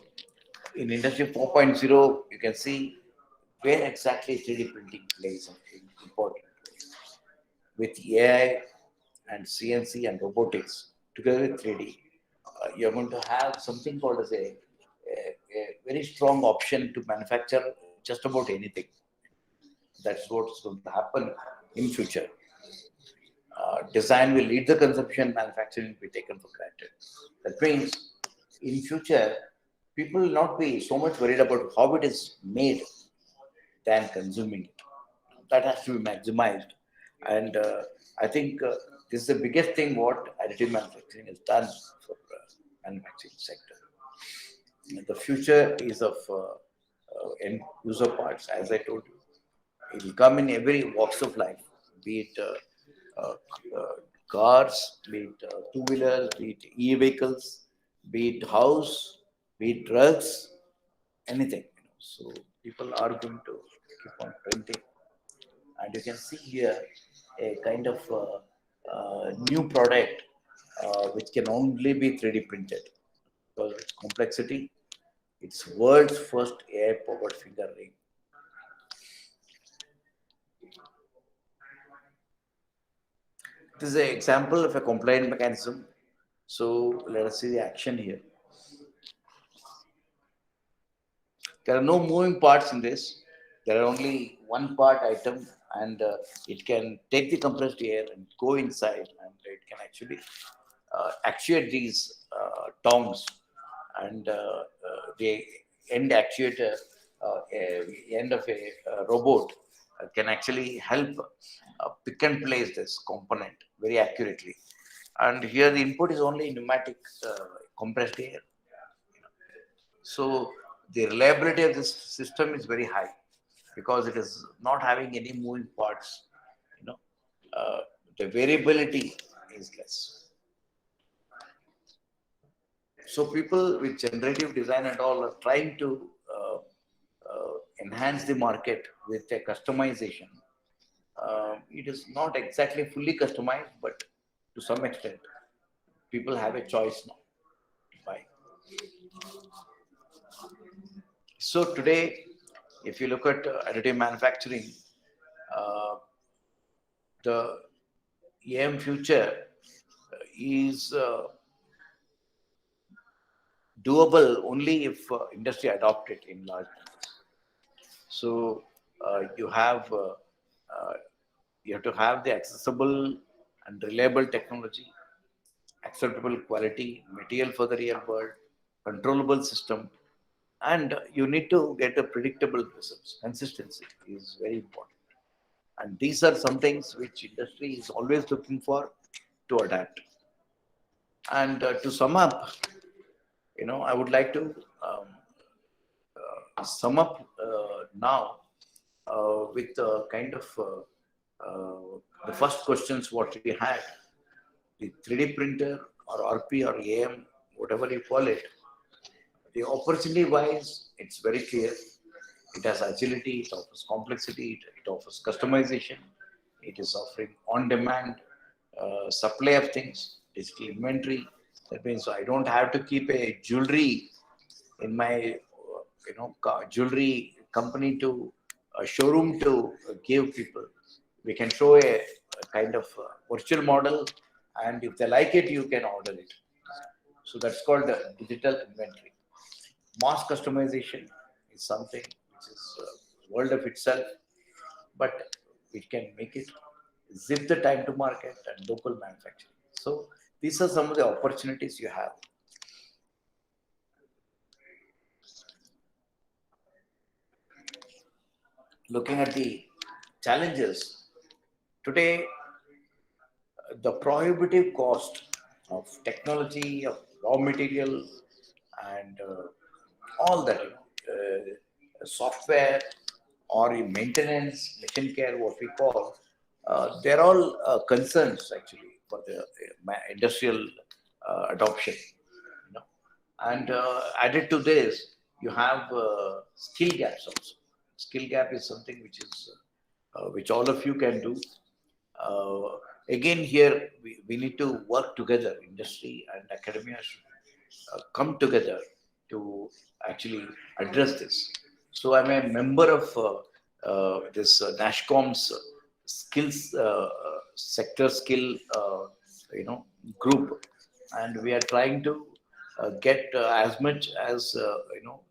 in Industry 4.0, you can see where exactly 3D printing plays an important with AI and CNC and robotics together with 3D. You're going to have something called as a very strong option to manufacture just about anything. That's what's going to happen in future. Design will lead the consumption, manufacturing will be taken for granted. That means in future, people will not be so much worried about how it is made than consuming it. That has to be maximized. And I think this is the biggest thing what additive manufacturing has done for manufacturing sector. The future is of end user parts, as I told you. It will come in every walks of life, be it uh, uh, cars, be it two-wheelers, be it e-vehicles, be it house, be it drugs, anything. So people are going to keep on printing. And you can see here a kind of new product which can only be 3D printed because of its complexity. It's world's first AI-powered finger ring. This is an example of a compliant mechanism. So let us see the action here. There are no moving parts in this. There are only one part item, and it can take the compressed air and go inside, and it can actually actuate these tongs, and the end actuator, end of a robot can actually help pick and place this component very accurately. And here the input is only pneumatic compressed air. So the reliability of this system is very high because it is not having any moving parts. You know, uh, the variability is less. So people with generative design and all are trying to enhance the market with a customization. It is not exactly fully customized, but to some extent, people have a choice now to buy. So today, if you look at additive manufacturing, uh, the AM future is doable only if industry adopt it in large numbers. So you have you have to have the accessible and reliable technology, acceptable quality, material for the real world, controllable system, and you need to get a predictable results. Consistency is very important, and these are some things which industry is always looking for to adapt. And to sum up, I would like to um, sum up now with kind of the first questions what we had. The 3D printer or RP or AM, whatever you call it, the opportunity wise, it's very clear. It has agility, it offers complexity, it offers customization, it is offering on demand supply of things, digital inventory. That means I don't have to keep a jewelry in my jewelry company to a showroom to give people. We can show a kind of virtual model, and if they like it, you can order it. So that's called the digital inventory. Mass customization is something which is a world of itself, but we can make it zip the time to market and local manufacturing. So these are some of the opportunities you have. Looking at the challenges today, the prohibitive cost of technology, of raw material, and all that, software or in maintenance, machine care, what we call, they're all concerns actually for the industrial adoption. You know. And added to this, you have skill gaps also. Skill gap is something which all of you can do. Uh, Again, here we need to work together. Industry and academia should come together to actually address this. So I'm a member of this NASHCOM's skills sector skill group, and we are trying to get as much as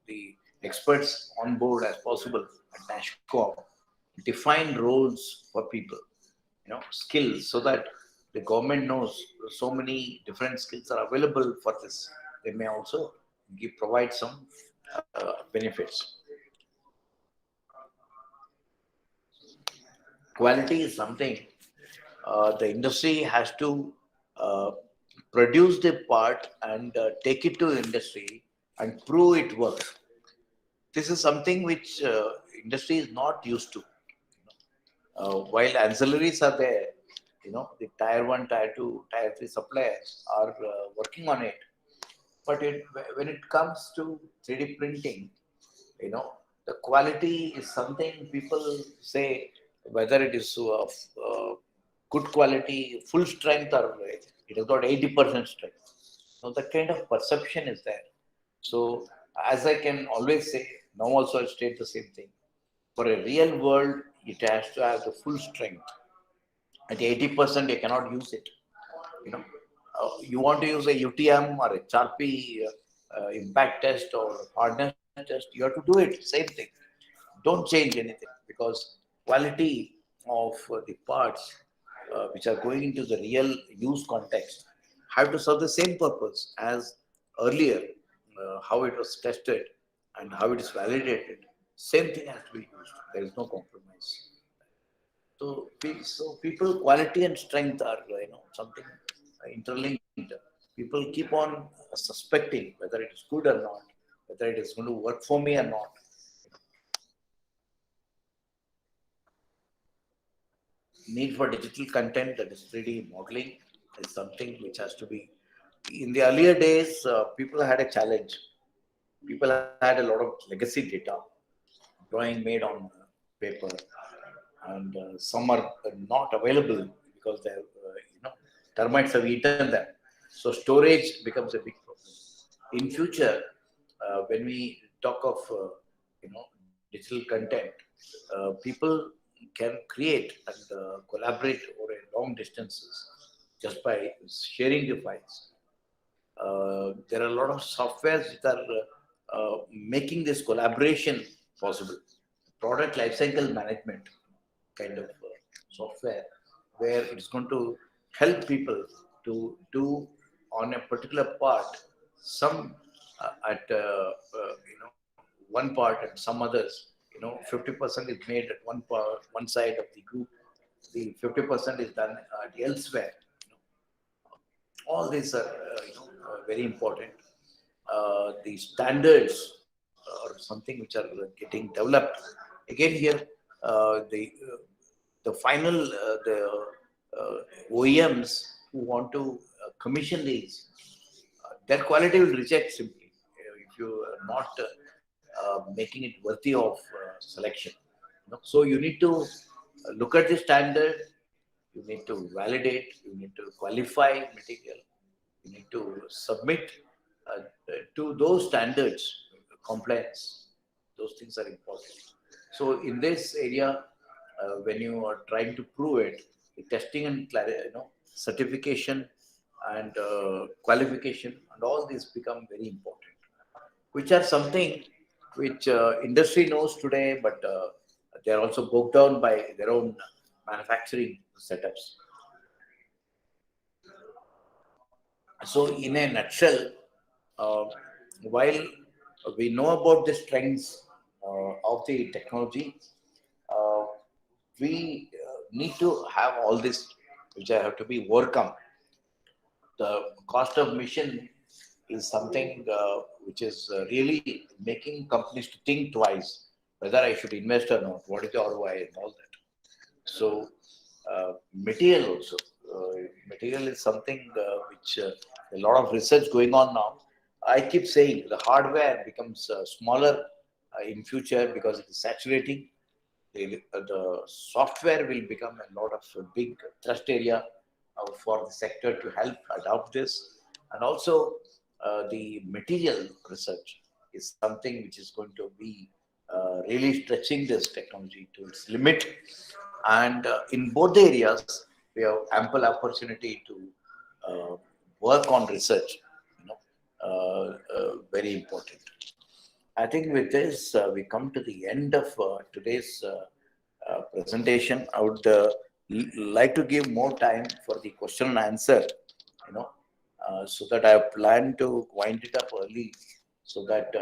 the experts on board as possible at NASHCOM, define roles for people, skills, so that the government knows so many different skills are available for this. They may also provide some benefits. Quality is something the industry has to uh, produce the part and take it to industry and prove it works. This is something which industry is not used to. While ancillaries are there, the tier 1, tier 2, tier 3 suppliers are working on it. But when it comes to 3D printing, you know, the quality is something people say whether it is of good quality, full strength, or it has got 80% strength. So that kind of perception is there. So as I can always say, now also I state the same thing. For a real world, it has to have the full strength. At 80%, you cannot use it. You want to use a UTM or a HRP impact test or hardness test. You have to do it, same thing. Don't change anything, because quality of the parts which are going into the real use context have to serve the same purpose as earlier, how it was tested and how it is validated. Same thing has to be used. There is no compromise. So people quality and strength are something interlinked. People keep on suspecting whether it is good or not, whether it is going to work for me or not. Need for digital content, that is 3D modeling, is something which has to be. In the earlier days, people had a challenge. People had a lot of legacy data, drawing made on paper, and some are not available because they termites have eaten them. So storage becomes a big problem. In future, when we talk of digital content, people can create and collaborate over a long distances just by sharing the files. There are a lot of softwares that are making this collaboration possible. Product lifecycle management kind of software, where it's going to help people to do on a particular part some at one part, and some others 50% is made at one part, one side of the group, the 50% is done elsewhere. All these are very important. The standards or something which are getting developed. Again here, the final OEMs who want to commission these, their quality will reject simply if you are not making it worthy of selection. So you need to look at the standard. You need to validate. You need to qualify material. You need to submit to those standards, compliance. Those things are important. So in this area, when you are trying to prove it, the testing and certification and qualification and all these become very important, which are something which industry knows today, but they are also bogged down by their own manufacturing setups. So, in a nutshell, uh, while we know about the strengths of the technology, uh, we need to have all this, which have to be overcome. The cost of mission is something which is really making companies to think twice whether I should invest or not. What is the ROI and all that. So, material also. Material is something which a lot of research going on now. I keep saying the hardware becomes smaller in future because it is saturating. The software will become a lot of big thrust area for the sector to help adopt this. And also the material research is something which is going to be really stretching this technology to its limit. And in both the areas, we have ample opportunity to work on research. Very important. I think with this, we come to the end of today's presentation. I would like to give more time for the question and answer, so that I have planned to wind it up early, so that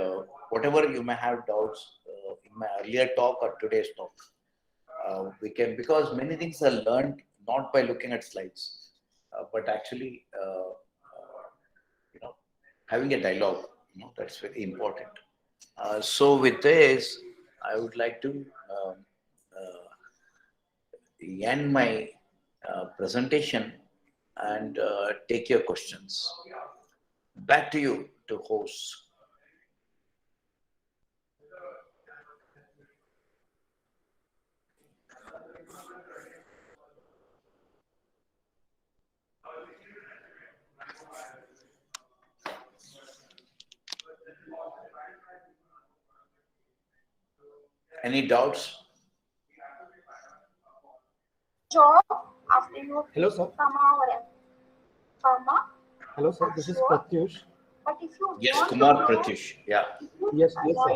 whatever you may have doubts in my earlier talk or today's talk, we can, because many things are learned not by looking at slides, but actually, having a dialogue. That's very important. So with this, I would like to end my presentation and take your questions. Back to you to host. Any doubts? Job after you Hello, sir. Pharma. Hello, sir. This is Pratyush. Yes, Kumar Pratish. Yeah. Yes, yes, sir.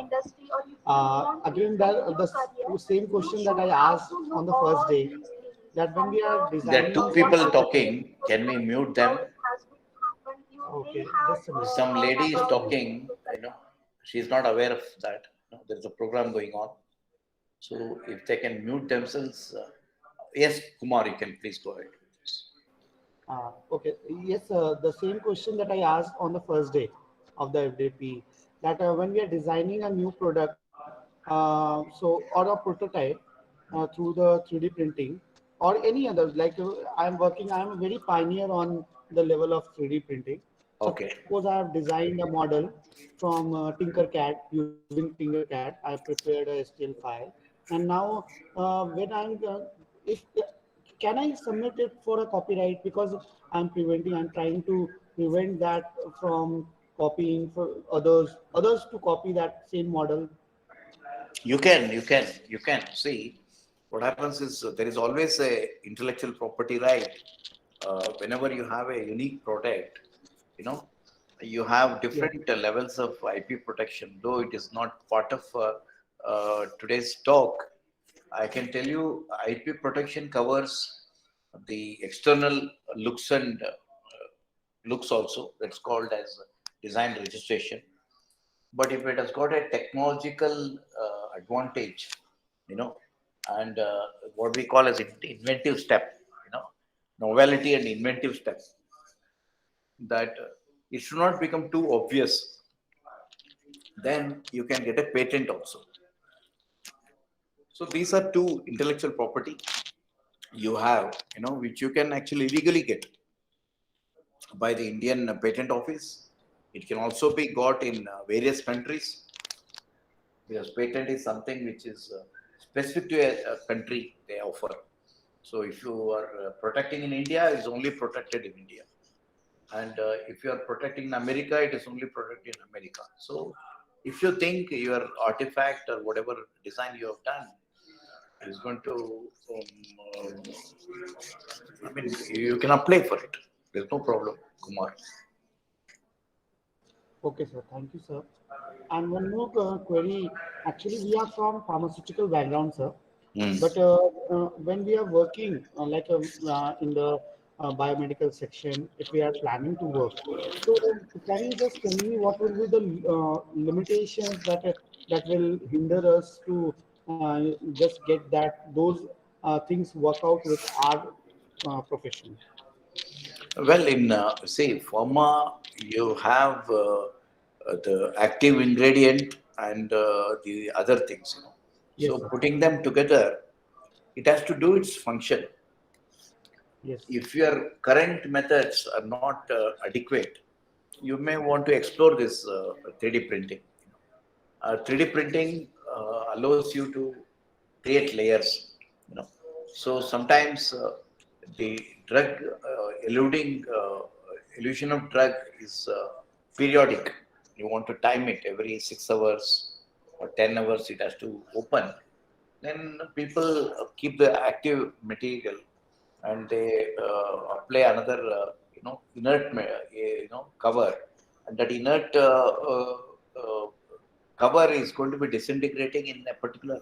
Again, the same question that I asked on the first day, that when we are There are designing two some people prototype. talking. Can we mute them? Okay, just a minute. Some lady is talking. She's not aware of that. There's a program going on. So if they can mute themselves, yes, Kumar, you can please go ahead with this. Okay, yes, the same question that I asked on the first day of the FDP, that when we are designing a new product, or a prototype through the 3D printing or any other, like I'm very pioneer on the level of 3D printing. Okay. Suppose I have designed a model from Tinkercad using Tinkercad. I prepared a STL file, and now when if can I submit it for a copyright, because I'm trying to prevent that from copying for others to copy that same model. You can see what happens is there is always a intellectual property right. Whenever you have a unique product, you know, you have Yes, different levels of IP protection. Though it is not part of today's talk, I can tell you IP protection covers the external looks and looks also. That's called as design registration. But if it has got a technological advantage, you know, and what we call as inventive step, you know, novelty and inventive step, that it should not become too obvious, then you can get a patent also. So these are two intellectual property you have, which you can actually legally get by the Indian Patent Office. It can also be got in various countries, because patent is something which is specific to a country they offer. So if you are protecting in India, it's only protected in India. And if you are protecting in America, it is only protected in America. So if you think your artifact or whatever design you have done is going to, I mean, you can apply for it. There's no problem, Kumar. okay, sir. Thank you, sir. And one more query. Actually, we are from pharmaceutical background, sir. Hmm. But when we are working in the biomedical section, if we are planning to work, so can you just tell me what will be the limitations that will hinder us to just get those things work out with our profession? Well, in say pharma, you have the active ingredient and the other things. Yes, So sir. putting them together, it has to do its function. Yes. If your current methods are not adequate, you may want to explore this 3D printing. 3D printing allows you to create layers. You know, so sometimes the drug illusion of drug is periodic. You want to time it every 6 hours or 10 hours. It has to open. Then people keep the active material and they apply another inert cover, and that inert cover is going to be disintegrating in a particular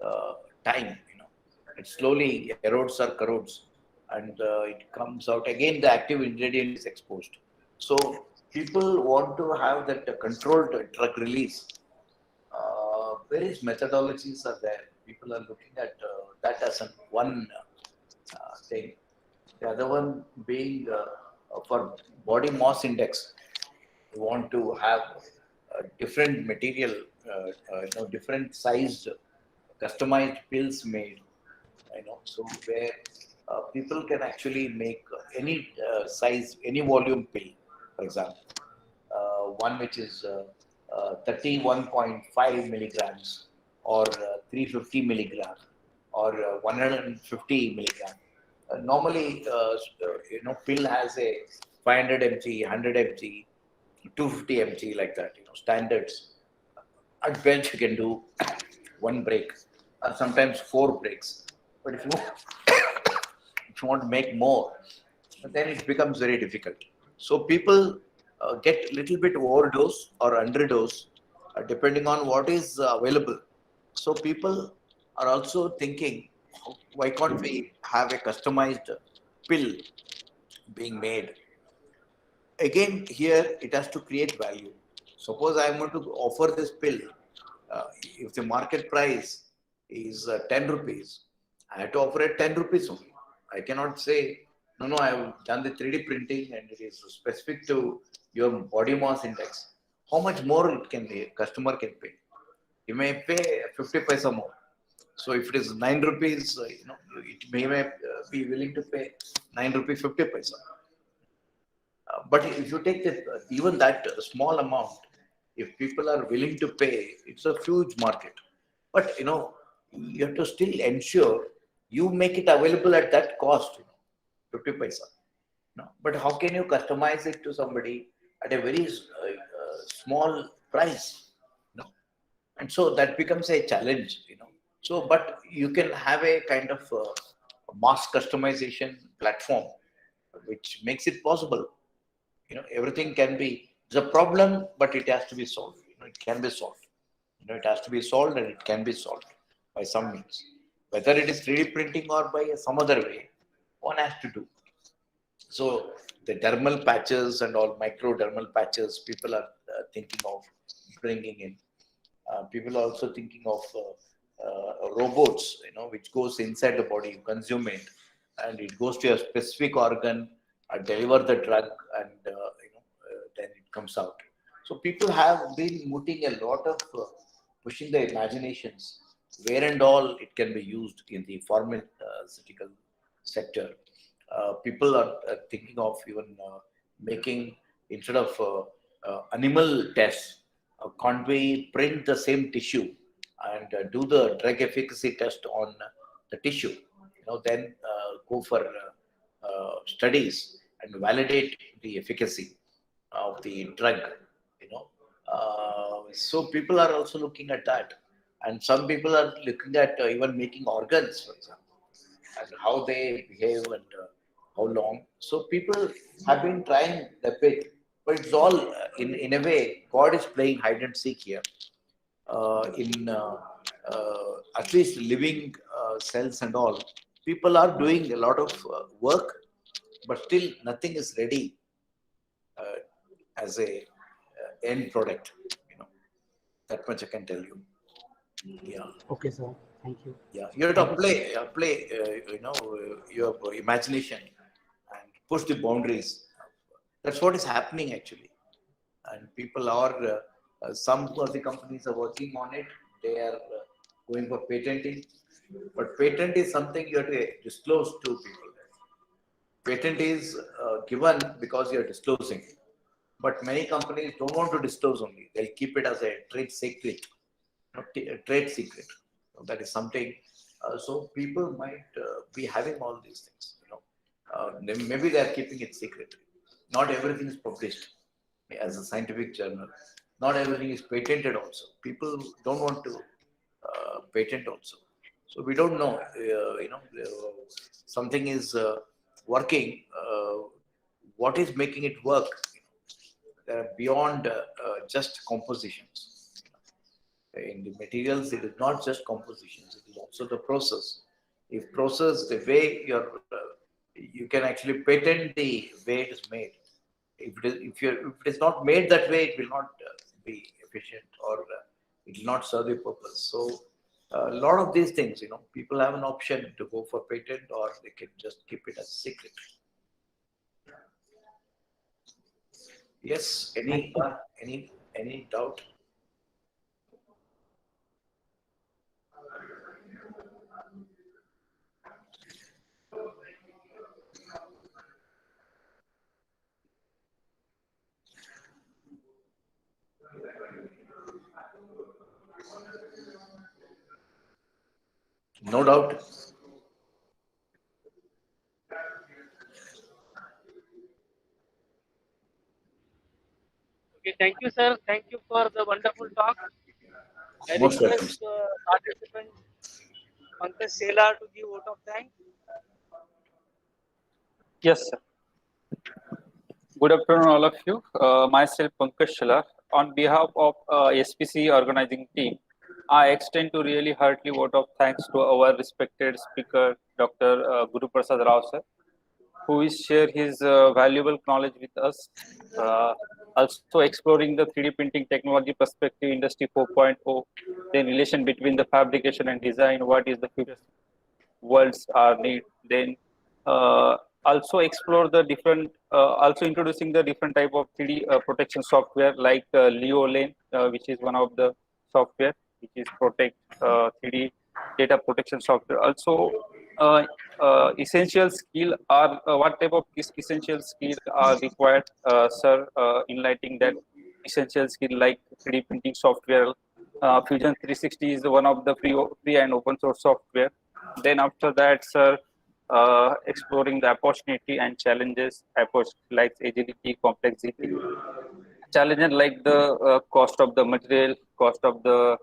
uh, time. It slowly erodes or corrodes, and it comes out again. The active ingredient is exposed. So people want to have that controlled drug release. Various methodologies are there. People are looking at that as one thing. The other one being for body mass index. We want to have different material, different sized, customized pills made. So where people can actually make any size, any volume pill, for example, one which is 31.5 milligrams or 350 milligram or 150 milligram. Normally, pill has a 500 mg, 100 mg, 250 mg, like that. Standards. At bench you can do one break, or sometimes four breaks. But if you want to make more, then it becomes very difficult. So people get little bit overdose or underdose depending on what is available. So people are also thinking, why can't we have a customized pill being made? Again, here it has to create value. Suppose I am going to offer this pill, if the market price is 10 rupees, I have to offer at 10 rupees only. I cannot say, no, no, I have done the 3D printing and it is specific to your body mass index. How much more it can be, customer can pay? You may pay 50 paisa more. So if it is 9 rupees, it may be willing to pay 9 rupees 50 paisa. But if you take even that small amount, if people are willing to pay, it's a huge market. But you have to still ensure you make it available at that cost, 50 paisa. But how can you customize it to somebody at a very small price? And so that becomes a challenge. So, but you can have a kind of mass customization platform which makes it possible. Everything can be, it's a problem, but it has to be solved. It can be solved. It has to be solved and it can be solved by some means. Whether it is 3D printing or by some other way, one has to do. So the dermal patches and all microdermal patches, people are thinking of bringing in. People are also thinking of robots, which goes inside the body, you consume it, and it goes to a specific organ, deliver the drug, and then it comes out. So people have been putting a lot of pushing their imaginations where and all it can be used in the pharmaceutical sector. People are thinking of even making, instead of animal tests, can't we print the same tissue and do the drug efficacy test on the tissue? Then go for studies and validate the efficacy of the drug. So people are also looking at that, and some people are looking at even making organs, for example, and how they behave and how long. So people have been trying a bit, but it's all in a way. God is playing hide and seek here. In at least living cells and all, people are doing a lot of work, but still nothing is ready uh, as a end product. That much I can tell you. Yeah. Okay, sir. Thank you. Yeah, you have to play, your imagination and push the boundaries. That's what is happening actually. And people are, some of the companies are working on it. They are going for patenting. But patent is something you have to disclose to people. Patent is given because you are disclosing. But many companies don't want to disclose only. They'll keep it as a trade secret. Trade secret. That is something. So people might be having all these things. Maybe they are keeping it secret. Not everything is published as a scientific journal. Not everything is patented also. People don't want to patent also. So we don't know. Something is working. What is making it work? Beyond just compositions. In the materials, it is not just compositions, it is also the process. If process, the way you can actually patent the way it is made. If it is not made that way, it will not be efficient, or it will not serve the purpose. So a lot of these things, people have an option to go for patent, or they can just keep it as a secret. Yes, any doubt? No doubt. Okay, thank you, sir. Thank you for the wonderful talk. I Most welcome. request participant Pankaj Sela to give vote of thanks. Yes, sir. Good afternoon, all of you. Myself, Pankaj Shalar. On behalf of SPC organizing team, I extend to really heartily vote of thanks to our respected speaker, Dr. Guruprasad Rao sir, who will share his valuable knowledge with us. Also exploring the 3D printing technology perspective, industry 4.0, the relation between the fabrication and design, what is the future worlds are need. Then also explore the different, also introducing the different type of 3D protection software like Leolane, which is one of the software which is protect 3D data protection software. Also, essential skill are what type of essential skill are required, sir, enlightening that essential skill like 3D printing software. Fusion 360 is one of the free and open source software. Then after that, sir, exploring the opportunity and challenges, approach like agility, complexity, challenges like the cost of the material, cost of the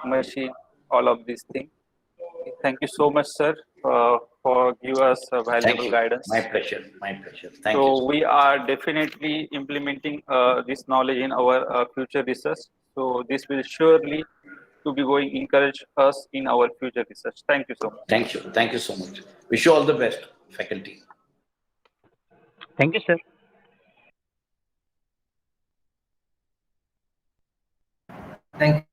machine, all of these things. Thank you so much, sir, for give us Thank valuable you. guidance. My pleasure. My pleasure. Thank you. So we are definitely implementing this knowledge in our future research. So this will surely to be going encourage us in our future research. Thank you so much. Thank you. Thank you so much. Wish you all the best, faculty. Thank you, sir. Thank you.